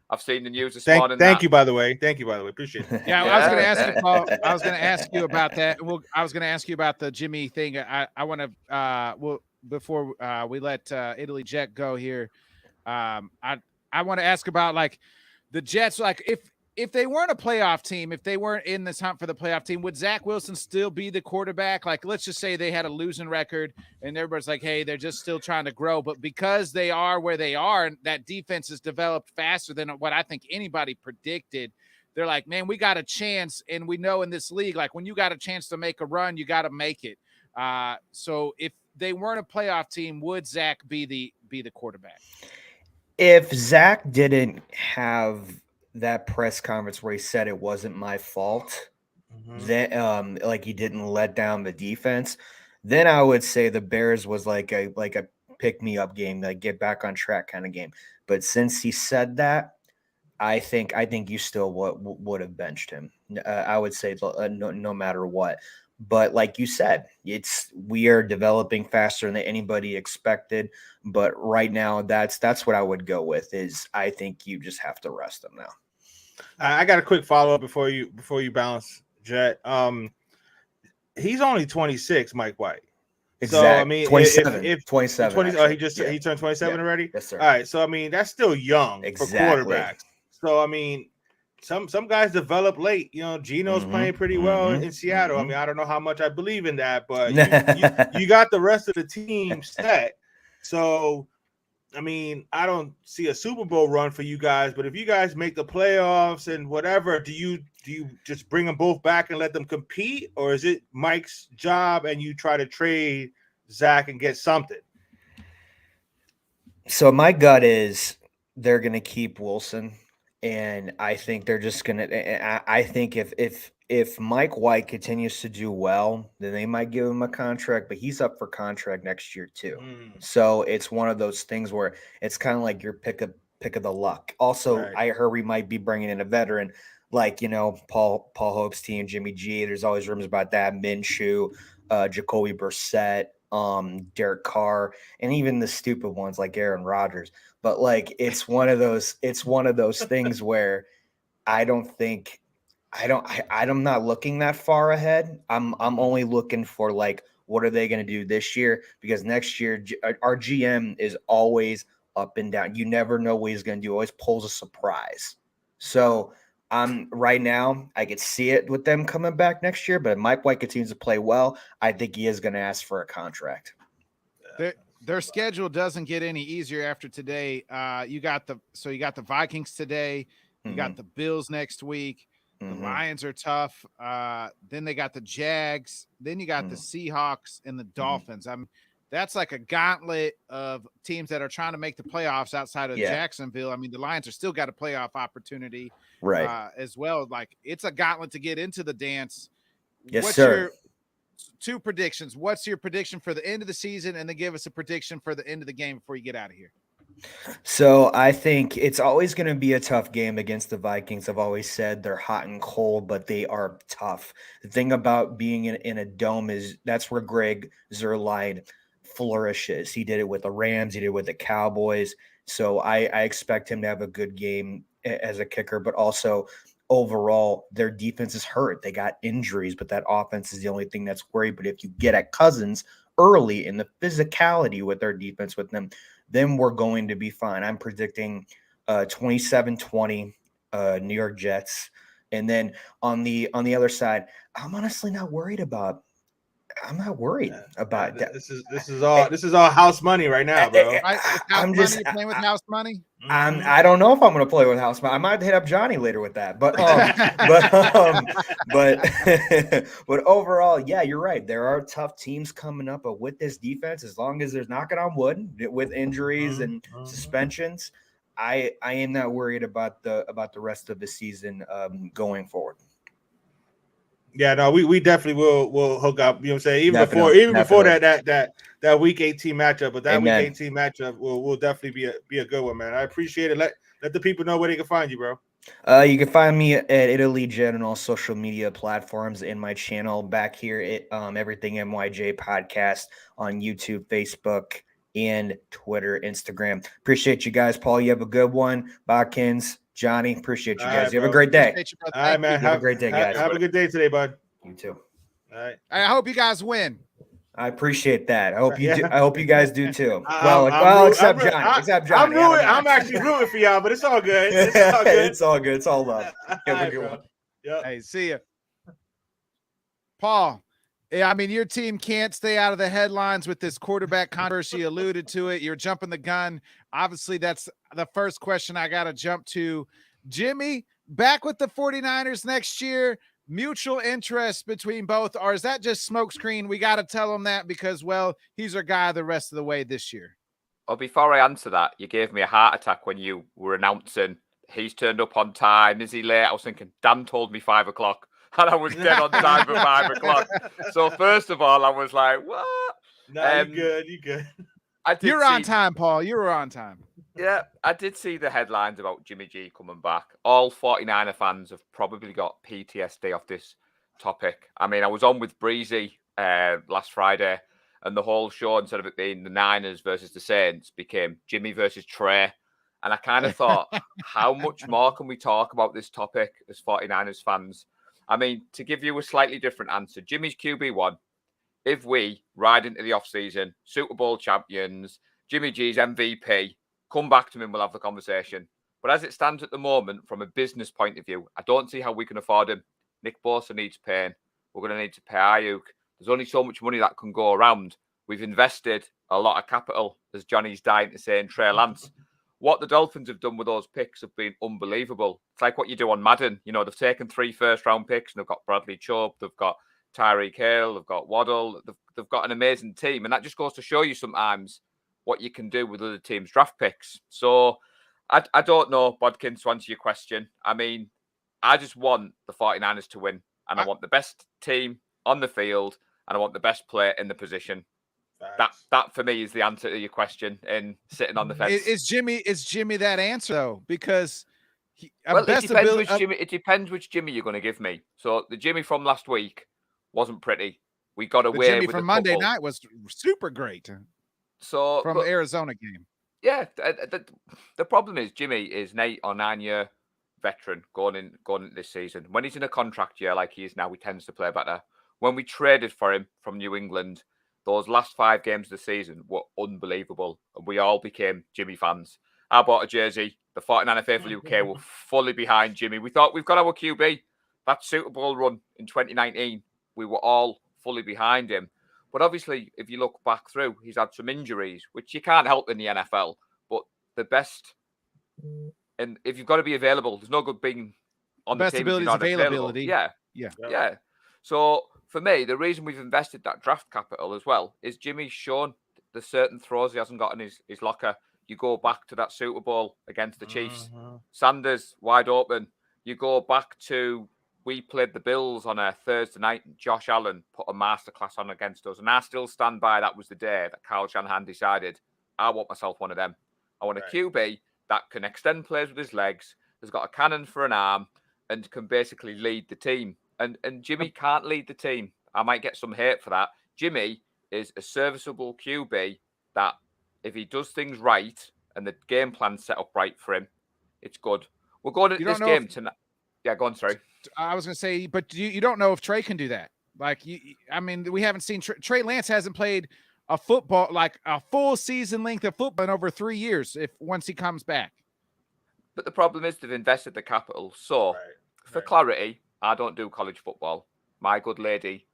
I've seen the news this morning. Thank you, by the way. Appreciate it. Yeah, I was going to ask you, Paul. I was going to ask you about that. I was going to ask you about the Jimmy thing. I want to, before we let Italy Jet go here, I want to ask about, like, the Jets. Like, if they weren't a playoff team, if they weren't in this hunt for the playoff team, would Zach Wilson still be the quarterback? Like, let's just say they had a losing record and everybody's like, hey, they're just still trying to grow. But because they are where they are and that defense has developed faster than what I think anybody predicted, they're like, man, we got a chance. And we know in this league, like, when you got a chance to make a run, you got to make it. So if they weren't a playoff team, would Zach be the quarterback? If Zach didn't have that press conference where he said it wasn't my fault, then like he didn't let down the defense, then I would say the Bears was like a pick me up game, like get back on track kind of game. But since he said that, I think you still would have benched him. I would say no matter what. But like you said, we are developing faster than anybody expected. But right now, that's what I would go with. Is I think you just have to rest them now. I got a quick follow up before you balance, Jet. He's only 26, Mike White. Exactly. So I mean, 27. if 27. 20, he turned 27 already. Yes, sir. All right. So I mean, that's still young for quarterbacks. So I mean, some guys develop late. Gino's playing pretty well in Seattle. I mean, I don't know how much I believe in that, but you got the rest of the team set. So I mean, I don't see a Super Bowl run for you guys, but if you guys make the playoffs and whatever, do you just bring them both back and let them compete, or is it Mike's job and you try to trade Zach and get something? So my gut is they're going to keep Wilson, and I think they're just going to. I think if Mike White continues to do well, then they might give him a contract, but he's up for contract next year too. So it's one of those things where it's kind of like your pick of the luck. Also, Right. I heard we might be bringing in a veteran, like Paul Hope's team, Jimmy G. There's always rumors about that. Minshew, Jacoby Brissett, Derek Carr, and even the stupid ones like Aaron Rodgers. But like it's one of those things where I'm not looking that far ahead. I'm only looking for like what are they going to do this year, because next year our GM is always up and down. You never know what he's going to do. Always pulls a surprise. So right now I could see it with them coming back next year, but if Mike White continues to play well, I think he is going to ask for a contract. Their schedule doesn't get any easier after today. You got the Vikings today. You got the Bills next week. The Lions are tough. Then they got the Jags. Then you got the Seahawks and the Dolphins. That's like a gauntlet of teams that are trying to make the playoffs outside of Jacksonville. I mean, the Lions are still got a playoff opportunity, right? As well. Like it's a gauntlet to get into the dance. Yes, sir. Two predictions. What's your prediction for the end of the season, and then give us a prediction for the end of the game before you get out of here? So I think it's always going to be a tough game against the Vikings. I've always said they're hot and cold, but they are tough. The thing about being in a dome is that's where Greg Zuerlein flourishes. He did it with the Rams. He did it with the Cowboys. So I expect him to have a good game as a kicker, but also overall their defense is hurt. They got injuries, but that offense is the only thing that's worried. But if you get at Cousins early in the physicality with their defense with them, then we're going to be fine. I'm predicting 27-20 New York Jets. And then on the other side, I'm honestly not worried about that. This is all house money right now, bro. I'm just playing with house money. I don't know if I'm going to play with house money. I might hit up Johnny later with that, but but overall, yeah, you're right. There are tough teams coming up, but with this defense, as long as there's knocking on wood with injuries and suspensions, I am not worried about the rest of the season going forward. Yeah, no, we definitely will hook up. You know what I'm saying? Even before that week 18 matchup, but that Amen. week 18 matchup will definitely be a good one, man. I appreciate it. Let the people know where they can find you, bro. You can find me at Italy Jet on all social media platforms, in my channel back here at Everything MYJ Podcast on YouTube, Facebook, and Twitter, Instagram. Appreciate you guys. Paul, you have a good one. Bakins, Johnny, appreciate you guys. Right, you have a bro. great day. All right, man. Have a great day, guys. Have a good day today, bud. You too. All right. I hope you guys win. I appreciate that. I hope you do. I hope you guys do too. Except Johnny. I'm actually rooting for y'all, but it's all good. It's all good. It's all good. It's all love. Have a good one. Yep. Hey, see ya. Paul, I mean, your team can't stay out of the headlines with this quarterback controversy. You alluded to it. You're jumping the gun. Obviously, that's the first question I got to jump to. Jimmy, back with the 49ers next year. Mutual interest between both, or is that just smokescreen? We got to tell him that because, well, he's our guy the rest of the way this year. Well, before I answer that, you gave me a heart attack when you were announcing he's turned up on time. Is he late? I was thinking, Dan told me 5 o'clock, and I was dead on time for 5 o'clock. So first of all, I was like, what? No, you good. You're on time, Paul. You were on time. Yeah, I did see the headlines about Jimmy G coming back. All 49er fans have probably got PTSD off this topic. I mean, I was on with Breezy last Friday, and the whole show, instead of it being the Niners versus the Saints, became Jimmy versus Trey. And I kind of thought, how much more can we talk about this topic as 49ers fans? I mean, to give you a slightly different answer, Jimmy's QB1. If we ride into the offseason, Super Bowl champions, Jimmy G's MVP, come back to him, we'll have the conversation. But as it stands at the moment, from a business point of view, I don't see how we can afford him. Nick Bosa needs paying. We're going to need to pay Ayuk. There's only so much money that can go around. we've invested a lot of capital, as Johnny's dying to say, in Trey Lance. What the Dolphins have done with those picks have been unbelievable. It's like what you do on Madden. You know, they've taken 3 first-round picks, and they've got Bradley Chubb, they've got Tyreek Hill, they've got Waddle. They've got an amazing team, and that just goes to show you sometimes what you can do with other teams' draft picks. So I don't know, Bodkins, to answer your question. I mean, I just want the 49ers to win, and I want the best team on the field, and I want the best player in the position. That for me is the answer to your question. And sitting on the fence, Is Jimmy that answer though? Because it depends which Jimmy you're going to give me. So the Jimmy from last week wasn't pretty. We got away Jimmy with from a Monday couple. night was super great. So from Arizona game. Yeah, the problem is Jimmy is an 8 or 9 year veteran going into this season. When he's in a contract year like he is now, he tends to play better. When we traded for him from New England, those last 5 games of the season were unbelievable. And we all became Jimmy fans. I bought a jersey. The 49er Faithful UK were fully behind Jimmy. We thought we've got our QB. That Super Bowl run in 2019, we were all fully behind him. But obviously, if you look back through, he's had some injuries, which you can't help in the NFL. But the best, and if you've got to be available, there's no good being on the team if you're not available. Yeah. So for me, the reason we've invested that draft capital as well is Jimmy's shown the certain throws he hasn't got in his locker. You go back to that Super Bowl against the Chiefs. Sanders wide open. You go back to, we played the Bills on a Thursday night, and Josh Allen put a masterclass on against us. And I still stand by that was the day that Kyle Shanahan decided, I want myself one of them. I want a QB that can extend plays with his legs, has got a cannon for an arm, and can basically lead the team. And Jimmy can't lead the team. I might get some hate for that. Jimmy is a serviceable QB that if he does things right and the game plan's set up right for him, it's good. We're going to this game tonight. Yeah, go on, sorry. I was going to say, but you don't know if Trey can do that. Like, I mean, we haven't seen Trey Lance hasn't played a football, like a full season length of football in over 3 years once he comes back. But the problem is they've invested the capital. So for clarity, I don't do college football. My good lady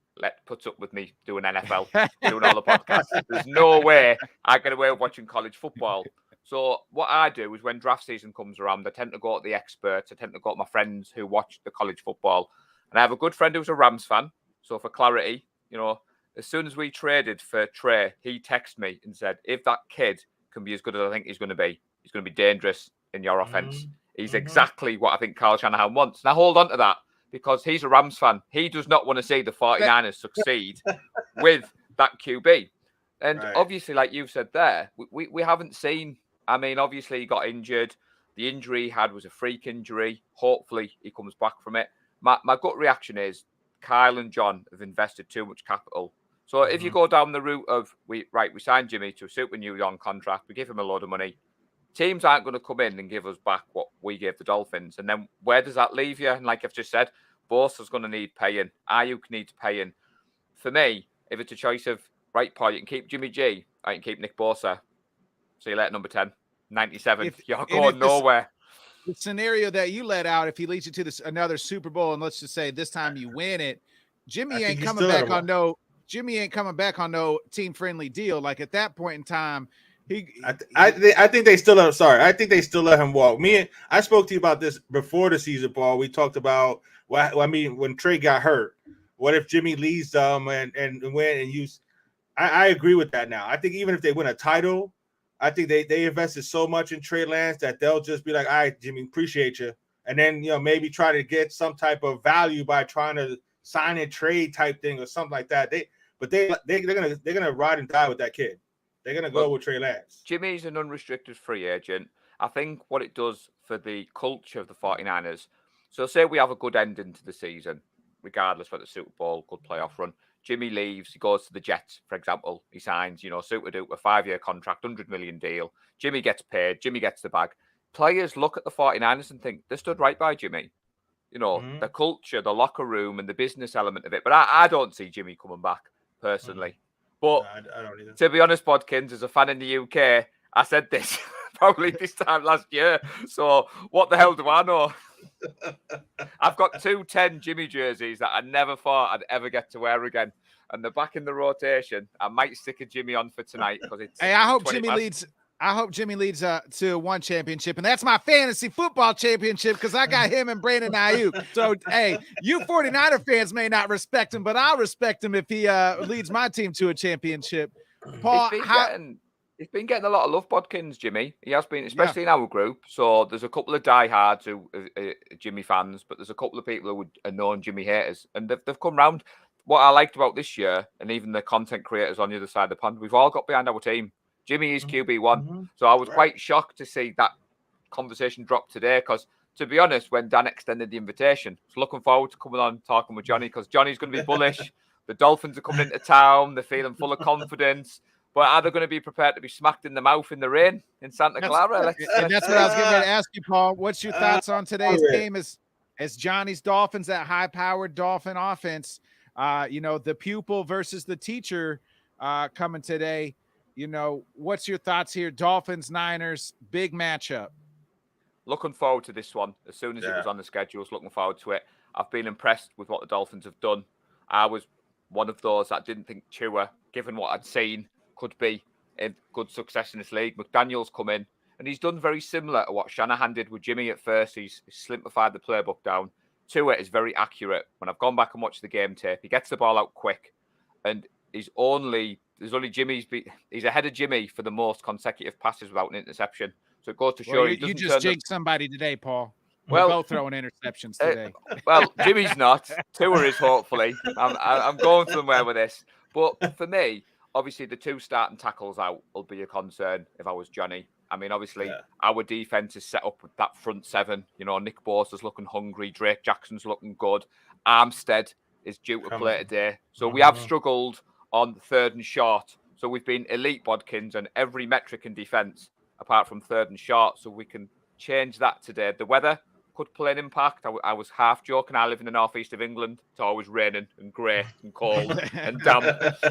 puts up with me doing NFL, doing all the podcasts. There's no way I get away with watching college football. So what I do is when draft season comes around, I tend to go to the experts. I tend to go to my friends who watch the college football. And I have a good friend who's a Rams fan. So for clarity, as soon as we traded for Trey, he texted me and said, if that kid can be as good as I think he's going to be dangerous in your offense. He's exactly what I think Kyle Shanahan wants. And I hold on to that because he's a Rams fan. He does not want to see the 49ers succeed with that QB. And obviously, like you've said there, we haven't seen. I mean, obviously, he got injured. The injury he had was a freak injury. Hopefully, he comes back from it. My gut reaction is Kyle and John have invested too much capital. So if you go down the route of, we signed Jimmy to a super new young contract, we give him a load of money. Teams aren't going to come in and give us back what we gave the Dolphins. And then where does that leave you? And like I've just said, Bosa's going to need paying. Ayuk needs paying. For me, if it's a choice of, right, Paul, you can keep Jimmy G, I can keep Nick Bosa. See you later, number 10. 97. You're going nowhere. The scenario that you let out, if he leads you to another Super Bowl, and let's just say this time you win it, Jimmy ain't coming back on no team-friendly deal. Like at that point in time, I think they still let. Sorry, I think they still let him walk. I spoke to you about this before the season, Paul. We talked about when Trey got hurt. What if Jimmy leads them and win and use? I agree with that now. I think even if they win a title, I think they invested so much in Trey Lance that they'll just be like, all right, Jimmy, appreciate you, and then maybe try to get some type of value by trying to sign and trade type thing or something like that. They're gonna ride and die with that kid. They're going to go with Trey Lance. Jimmy's an unrestricted free agent. I think what it does for the culture of the 49ers, so say we have a good ending to the season, regardless of the Super Bowl, good playoff run. Jimmy leaves, he goes to the Jets, for example. He signs, super duper 5-year contract, $100 million deal. Jimmy gets paid. Jimmy gets the bag. Players look at the 49ers and think, they stood right by Jimmy. The culture, the locker room, and the business element of it. But I don't see Jimmy coming back, personally. But I don't either. To be honest, Bodkins, as a fan in the UK, I said this probably this time last year. So what the hell do I know? I've got 2 10 Jimmy jerseys that I never thought I'd ever get to wear again. and they're back in the rotation, I might stick a Jimmy on for tonight because it's. Hey, I hope 20 Jimmy past. leads. I hope Jimmy leads to one championship, and that's my fantasy football championship because I got him and Brandon Ayuk. So, hey, you 49er fans may not respect him, but I'll respect him if he leads my team to a championship. Paul, He's been getting a lot of love, Bodkins, Jimmy. He has been, especially in our group. So there's a couple of diehards who are Jimmy fans, but there's a couple of people who are known Jimmy haters, and they've come round. What I liked about this year, and even the content creators on the other side of the pond, we've all got behind our team. Jimmy is QB1. So I was quite shocked to see that conversation drop today because, to be honest, when Dan extended the invitation, I was looking forward to coming on talking with Johnny because Johnny's going to be bullish. The Dolphins are coming into town. They're feeling full of confidence. But are they going to be prepared to be smacked in the mouth in the rain in Santa Clara? And that's what I was getting ready to ask you, Paul. What's your thoughts on today's game as Johnny's Dolphins, that high-powered Dolphin offense? The pupil versus the teacher coming today. What's your thoughts here? Dolphins, Niners, big matchup. Looking forward to this one. As soon as it was on the schedules, looking forward to it. I've been impressed with what the Dolphins have done. I was one of those that didn't think Tua, given what I'd seen, could be in good success in this league. McDaniel's come in, and he's done very similar to what Shanahan did with Jimmy at first. He's simplified the playbook down. Tua is very accurate. When I've gone back and watched the game tape, he gets the ball out quick, and he's ahead of Jimmy for the most consecutive passes without an interception. So it goes to show you just jinxed somebody today, Paul. Well, we're both throwing interceptions today. Jimmy's not. Tua is, hopefully. I'm going somewhere with this. But for me, obviously, the two starting tackles out will be a concern if I was Johnny. I mean, obviously, our defense is set up with that front seven. Nick Bosa's looking hungry. Drake Jackson's looking good. Armstead is due to play today. So we have struggled on 3rd and short. So we've been elite, Bodkins, and every metric in defense, apart from 3rd and short. So we can change that today. The weather could play an impact. I was half joking. I live in the northeast of England. It's always raining and grey and cold and damp.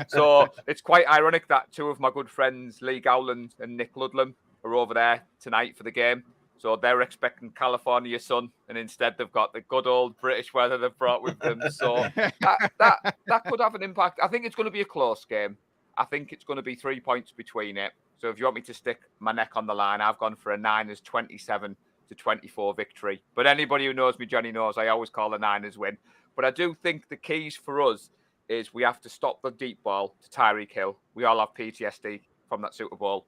So it's quite ironic that two of my good friends, Lee Gowland and Nick Ludlam, are over there tonight for the game. So they're expecting California sun, and instead they've got the good old British weather they've brought with them. So that could have an impact. I think it's going to be a close game. I think it's going to be 3 points between it. So if you want me to stick my neck on the line, I've gone for a Niners 27-24 victory. But anybody who knows me, Johnny, knows I always call the Niners win. But I do think the keys for us is we have to stop the deep ball to Tyreek Hill. We all have PTSD from that Super Bowl.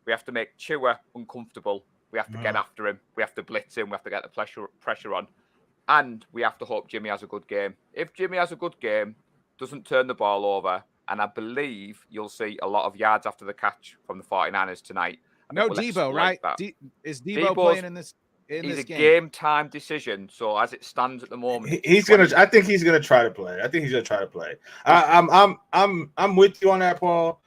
We have to make Tua uncomfortable. We have to get after him. We have to blitz him. We have to get the pressure on. And we have to hope Jimmy has a good game. If Jimmy has a good game, doesn't turn the ball over, and I believe you'll see a lot of yards after the catch from the 49ers tonight. No Debo, right? Is Debo playing in this game? He's a game time decision. So as it stands at the moment, I think he's gonna try to play. I'm with you on that, Paul.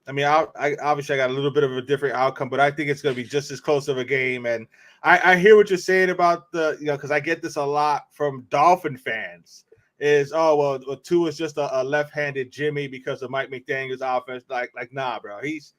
I mean, I obviously got a little bit of a different outcome, but I think it's going to be just as close of a game. And I hear what you're saying about because I get this a lot from Dolphin fans. Well, Tua is just a left-handed Jimmy because of Mike McDaniel's offense. Like, nah, bro. He's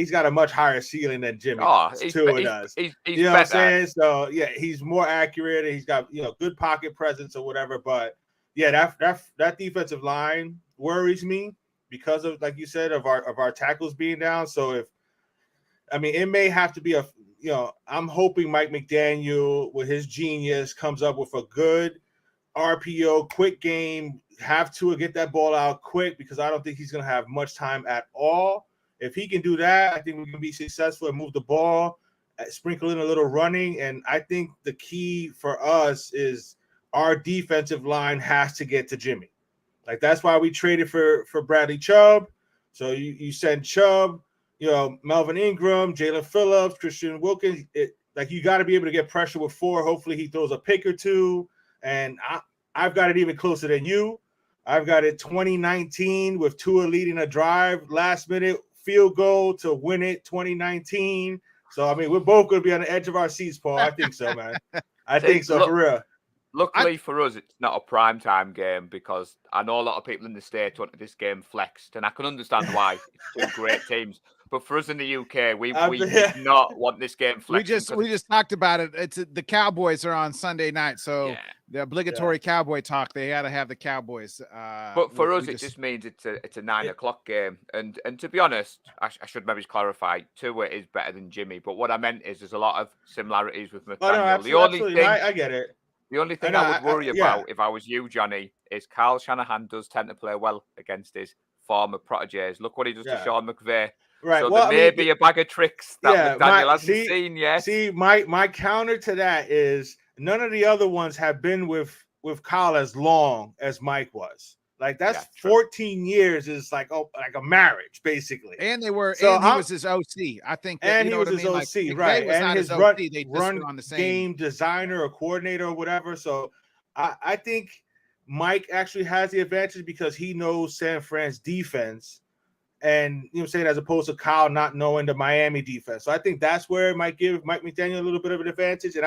got a much higher ceiling than Jimmy. Tua does. He's you know what I'm saying? So yeah, he's more accurate and he's got good pocket presence or whatever. But yeah, that defensive line worries me because of, like you said, of our tackles being down. So it may have to be I'm hoping Mike McDaniel with his genius comes up with a good RPO, quick game, have to get that ball out quick because I don't think he's going to have much time at all. If he can do that, I think we can be successful and move the ball, sprinkle in a little running. And I think the key for us is our defensive line has to get to Jimmy. Like, that's why we traded for Bradley Chubb. So you send Chubb, Melvin Ingram, Jalen Phillips, Christian Wilkins. You got to be able to get pressure with 4. Hopefully he throws a pick or 2. And I've got it even closer than you. I've got it 2019 with Tua leading a drive, last minute field goal to win it 2019. So, we're both going to be on the edge of our seats, Paul. I think so, man. I think so, for real. Luckily for us, it's not a primetime game because I know a lot of people in the States wanted this game flexed, and I can understand why. It's 2 great teams. But for us in the UK, we did not want this game flexed. We just talked about it. It's the Cowboys are on Sunday night, so the obligatory Cowboy talk. They got to have the Cowboys. But for us, it just means it's a 9 o'clock game. And to be honest, I should maybe clarify, Tua is better than Jimmy. But what I meant is there's a lot of similarities with McDaniel. Oh, no, absolutely. I get it. The only thing I would worry about if I was you, Johnny, is Kyle Shanahan does tend to play well against his former proteges. Look what he does to Sean McVay. Right. So there may be a bag of tricks that McDaniel hasn't seen yet. See, my counter to that is none of the other ones have been with Kyle as long as Mike was. Like that's 14 years is like a marriage basically. And they were, so and he was his OC. I think, that, and he was his OC, right? And his run on the same game designer or coordinator or whatever. So I think Mike actually has the advantage because he knows San Fran's defense, and you know what I'm saying, as opposed to Kyle not knowing the Miami defense. So I think that's where it might give Mike McDaniel a little bit of an advantage. And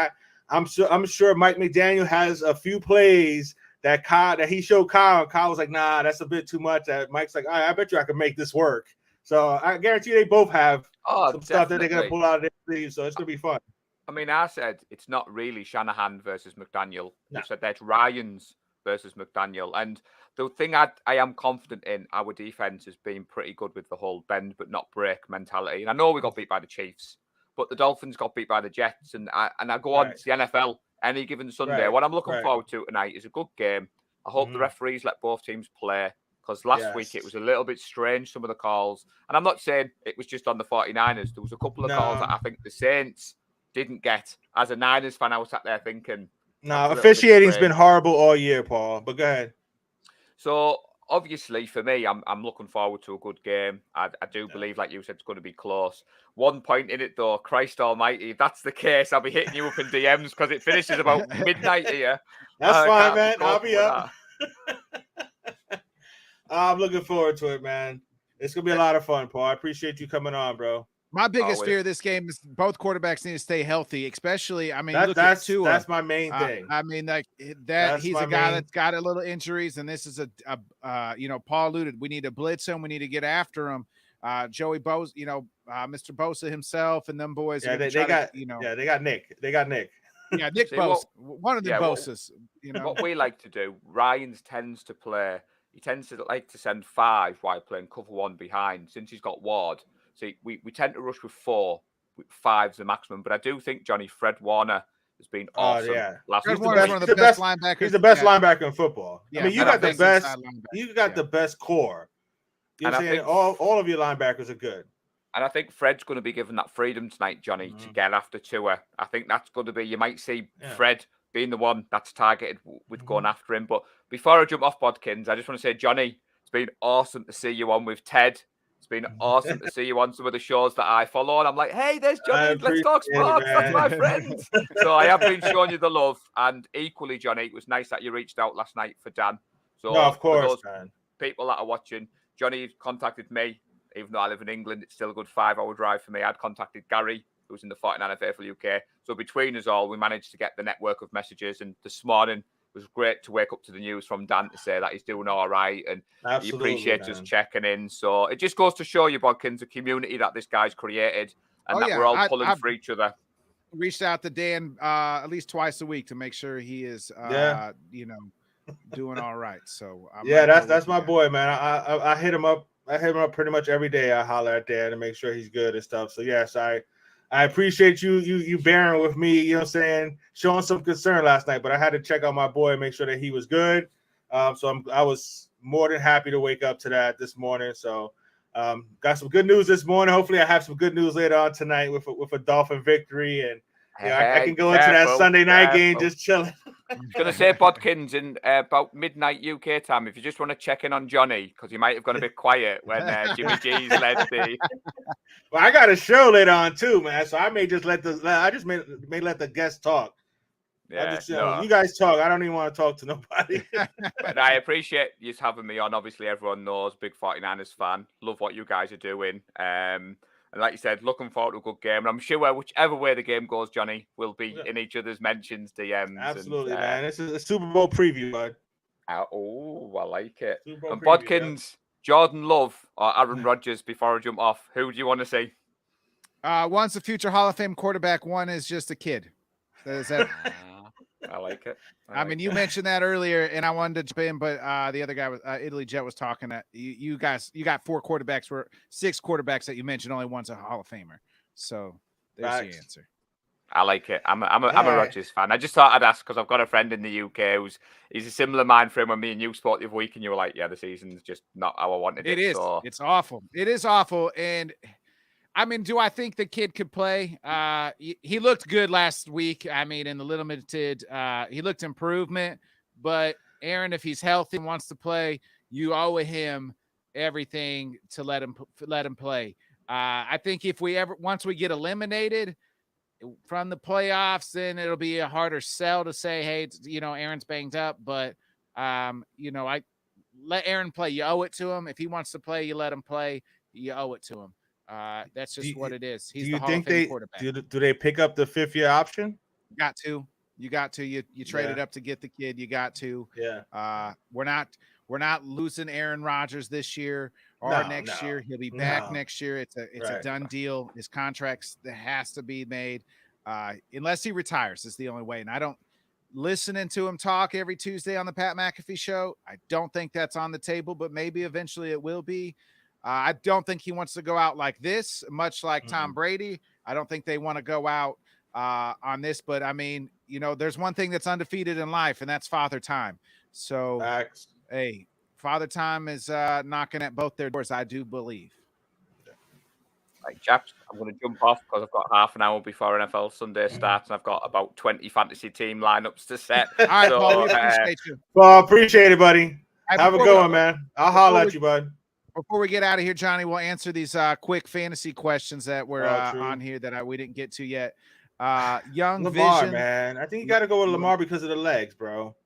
I'm sure Mike McDaniel has a few plays that he showed Kyle, and Kyle was like, nah, that's a bit too much. Mike's like, all right, I bet you I can make this work. So I guarantee they both have some stuff that they're gonna pull out of their sleeves. So it's gonna be fun. I mean, I said it's not really Shanahan versus McDaniel. No. You said that's Ryans versus McDaniel. And the thing I am confident in, our defense has been pretty good with the whole bend but not break mentality. And I know we got beat by the Chiefs, but the Dolphins got beat by the Jets. And I go on to the NFL any given Sunday. What I'm looking forward to tonight is a good game. I hope the referees let both teams play, because last week it was a little bit strange, some of the calls. And I'm not saying it was just on the 49ers. There was a couple of calls that I think the Saints didn't get. As a Niners fan, I was sat there thinking, no, officiating's been horrible all year, Paul. But go ahead. So obviously, for me, I'm looking forward to a good game. I do believe, like you said, it's going to be close. One point in it, though, Christ Almighty, if that's the case, I'll be hitting you up in DMs because it finishes about midnight here. That's fine, man. I'll be up. I'm looking forward to it, man. It's gonna be a lot of fun, Paul. I appreciate you coming on, bro. My biggest fear of this game is both quarterbacks need to stay healthy, especially. I mean, that's my main thing. I mean, like that he's a guy that's got a little injuries, and this is Paul alluded. We need to blitz him. We need to get after him. Joey Bosa, Mr. Bosa himself, and them boys. Yeah, they got Nick. They got Nick. Yeah, Nick Bosa, one of the Bosas. What we like to do, Ryans tends to play. He tends to like to send 5 while playing cover 1 behind. Since he's got Ward. So we tend to rush with 4, with 5's the maximum. But I do think Fred Warner has been awesome. Last week. One of the best linebackers. He's the best linebacker in football. Yeah, I mean, you got the best. You got the best core. You know what I'm saying? All of your linebackers are good. And I think Fred's going to be given that freedom tonight, Johnny, to get after Tua. I think that's going to be. You might see Fred being the one that's targeted with going after him. But before I jump off, Bodkins, I just want to say, Johnny, it's been awesome to see you on with Ted. It's been awesome to see you on some of the shows that I follow. And I'm like, hey, there's Johnny. Let's talk sports. That's my friend. So I have been showing you the love. And equally, Johnny, it was nice that you reached out last night for Dan. So no, of course, man. People that are watching, Johnny contacted me. Even though I live in England, it's still a good 5-hour drive for me. I'd contacted Gary, who was in the 49er Faithful UK. So between us all, we managed to get the network of messages. And this morning, it was great to wake up to the news from Dan to say that he's doing all right and he appreciates us checking in. So it just goes to show you, Bodkins, the community that this guy's created and that we're all pulling for each other. Reached out to Dan at least twice a week to make sure he is, doing all right. So that's my boy, man. I hit him up. I hit him up pretty much every day. I holler at Dan to make sure he's good and stuff. So yes, I appreciate you bearing with me, you know what I'm saying, showing some concern last night, but I had to check out my boy and make sure that he was good. So I was more than happy to wake up to that this morning. So got some good news this morning. Hopefully I have some good news later on tonight with a Dolphin victory, and I can go into that Sunday night game just chilling. I was going to say, Bodkins, in about midnight UK time, if you just want to check in on Johnny, because he might have gone a bit quiet when Jimmy G's led the. Well, I got a show later on too, man. So I may just let the guests talk. Yeah, you guys talk. I don't even want to talk to nobody. But I appreciate you having me on. Obviously, everyone knows, big 49ers fan. Love what you guys are doing. And like you said, looking forward to a good game. And I'm sure whichever way the game goes, Johnny, we'll be in each other's mentions, DMs. Absolutely, man. This is a Super Bowl preview, bud. Oh, I like it. And Bodkins, Jordan Love or Aaron Rodgers, before I jump off, who do you want to see? One's a future Hall of Fame quarterback. One is just a kid. Is that? I like it. I mean, you mentioned that earlier, and I wanted to jump in, but the other guy was Italy Jet was talking that you guys, you got 6 quarterbacks that you mentioned, only one's a Hall of Famer. So there's the answer. I like it. I'm a Rodgers fan. I just thought I'd ask because I've got a friend in the UK he's a similar mind frame when me and you spoke the other week, and you were like, "Yeah, the season's just not how I wanted it." It is. So. It's awful. It is awful. And I mean, do I think the kid could play? He looked good last week. I mean, in the limited, he looked improvement. But Aaron, if he's healthy and wants to play, you owe him everything to let him play. I think if once we get eliminated from the playoffs, then it'll be a harder sell to say, hey, Aaron's banged up, but I let Aaron play. You owe it to him. If he wants to play, you let him play. You owe it to him. That's just what it is. He's the Hall of Fame quarterback. Do they pick up the 5th-year option? You got to. You traded up to get the kid. You got to. Yeah. We're not losing Aaron Rodgers this year or next year. He'll be back next year. It's a done deal. His contracts that has to be made unless he retires is the only way. And I don't listening to him talk every Tuesday on the Pat McAfee show. I don't think that's on the table, but maybe eventually it will be. I don't think he wants to go out like this, much like Tom Brady. I don't think they want to go out on this, but I mean, there's one thing that's undefeated in life, and that's Father Time. So, hey, Father Time is knocking at both their doors, I do believe. Right, chaps, I'm going to jump off because I've got half an hour before NFL Sunday starts, and I've got about 20 fantasy team lineups to set. All right, Paul, we appreciate you. Well, appreciate it, buddy. Have a good one, man. I'll holler at you, bud. Before we get out of here, Johnny, we'll answer these quick fantasy questions that were on here that we didn't get to yet. Young Lamar, Vision, man. I think you got to go with Lamar because of the legs, bro.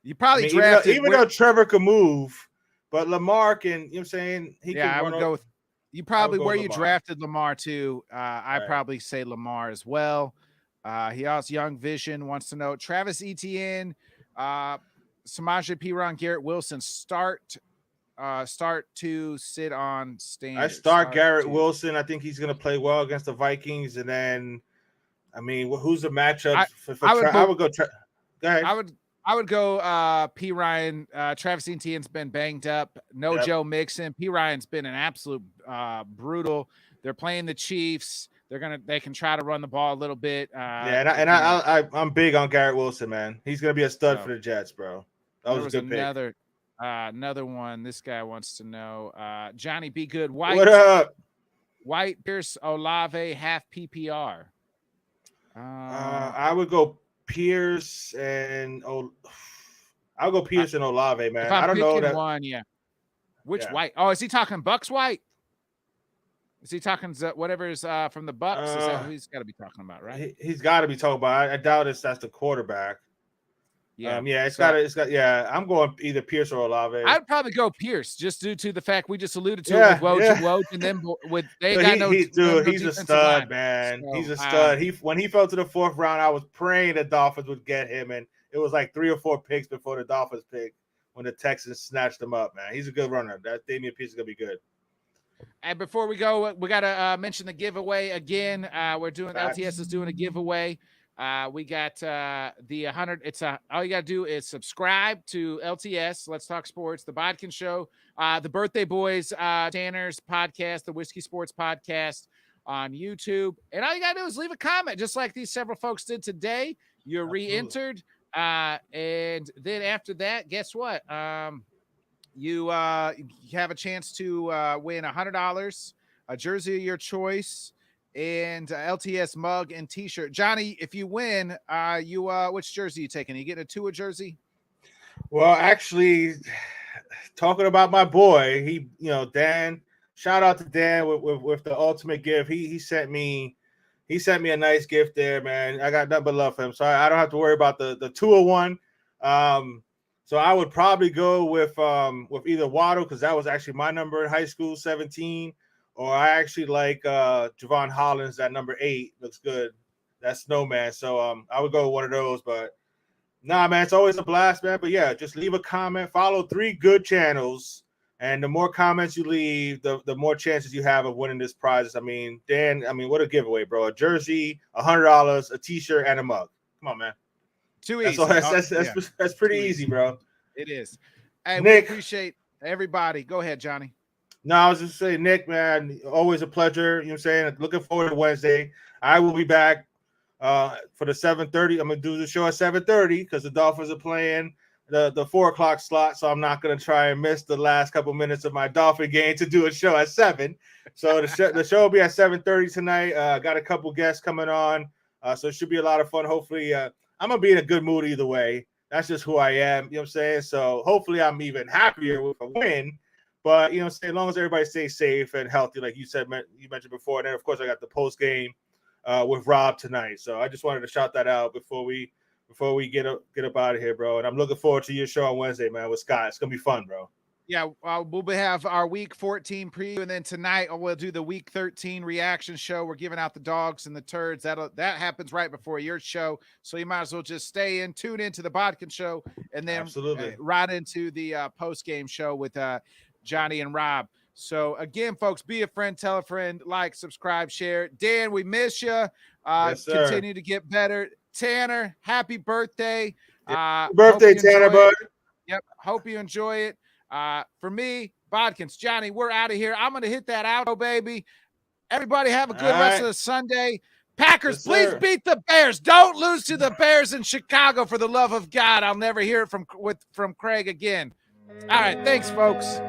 You probably drafted even though Trevor can move, but Lamar can. You know what I'm saying? I would go with you. Probably where you drafted Lamar too. I probably say Lamar as well. He also Young Vision wants to know Travis Etienne, Samaje Perine, Garrett Wilson start to sit on standard. I start Garrett Wilson. I think he's going to play well against the Vikings. And then, I mean, who's the matchup? I would go. Go ahead. I would go Perine. Travis Etienne's been banged up. Joe Mixon. Perine's been an absolute brutal. They're playing the Chiefs. They can try to run the ball a little bit. I'm big on Garrett Wilson, man. He's going to be a stud for the Jets, bro. That was a good pick. Another one. This guy wants to know. Johnny B. Good. White. What up? White, Pierce, Olave, half PPR. I would go Pierce and I'll go Pierce and Olave, man. I don't know that one. Yeah. Which White? Oh, is he talking Bucks White? Is he talking whatever is from the Bucks? Is that who he's got to be talking about, right? He's got to be talking about. I doubt that's the quarterback. Yeah, I'm going either Pierce or Olave. I'd probably go Pierce just due to the fact we just alluded to it with Woj, and then with he's a stud, man. So, he's a stud. When he fell to the 4th round, I was praying the Dolphins would get him, and it was like 3 or 4 picks before the Dolphins pick when the Texans snatched him up, man. He's a good runner. That Dameon Pierce is gonna be good. And before we go, we gotta mention the giveaway again. LTS is doing a giveaway. We got the 100. All you got to do is subscribe to LTS, Let's Talk Sports, the Bodkin Show, the Birthday Boys, Tanner's podcast, the Whiskey Sports podcast on YouTube. And all you got to do is leave a comment, just like these several folks did today. You're re-entered. And then after that, guess what? You have a chance to win $100, a jersey of your choice, and LTS mug and T-shirt. Johnny, if you win, which jersey are you taking? Are you getting a Tua jersey? Well, actually, talking about my boy, Dan. Shout out to Dan with the ultimate gift. He sent me a nice gift there, man. I got nothing but love for him, so I don't have to worry about the Tua one. So I would probably go with either Waddle, because that was actually my number in high school, 17. Or I actually like Javon Hollins at number 8. Looks good. That's Snowman. So I would go with one of those. But nah, man, it's always a blast, man. But yeah, just leave a comment. Follow 3 good channels. And the more comments you leave, the more chances you have of winning this prize. Dan, what a giveaway, bro. A jersey, $100, a T-shirt, and a mug. Come on, man. Too easy. That's pretty Too easy, bro. It is. Hey, Nick. we appreciate everybody. Go ahead, Johnny. No, I was just saying, Nick, man, always a pleasure. You know what I'm saying? Looking forward to Wednesday. I will be back for the 7:30. I'm going to do the show at 7:30 because the Dolphins are playing the 4 o'clock slot. So I'm not going to try and miss the last couple minutes of my Dolphin game to do a show at 7. So the show will be at 7:30 tonight. Got a couple guests coming on. So it should be a lot of fun. Hopefully, I'm going to be in a good mood either way. That's just who I am. You know what I'm saying? So hopefully I'm even happier with a win. But, you know, as long as everybody stays safe and healthy, like you said, you mentioned before. And then, of course, I got the post game with Rob tonight. So I just wanted to shout that out before we get up out of here, bro. And I'm looking forward to your show on Wednesday, man, with Scott. It's going to be fun, bro. Yeah, we'll have our week 14 preview, and then tonight we'll do the week 13 reaction show. We're giving out the dogs and the turds. That happens right before your show, so you might as well just tune into the Bodkin show, and then right into the post game show with Johnny and Rob. So again, folks, be a friend, tell a friend, like, subscribe, share. Dan, we miss you. Yes, sir. Continue to get better. Tanner, happy birthday! Happy birthday, Tanner, bud. Yep, hope you enjoy it. For me, Bodkins, Johnny, we're out of here. I'm going to hit that outro, baby. Everybody have a good rest of the Sunday. Packers, please beat the Bears. Don't lose to the Bears in Chicago, for the love of God. I'll never hear it from Craig again. All right, thanks, folks.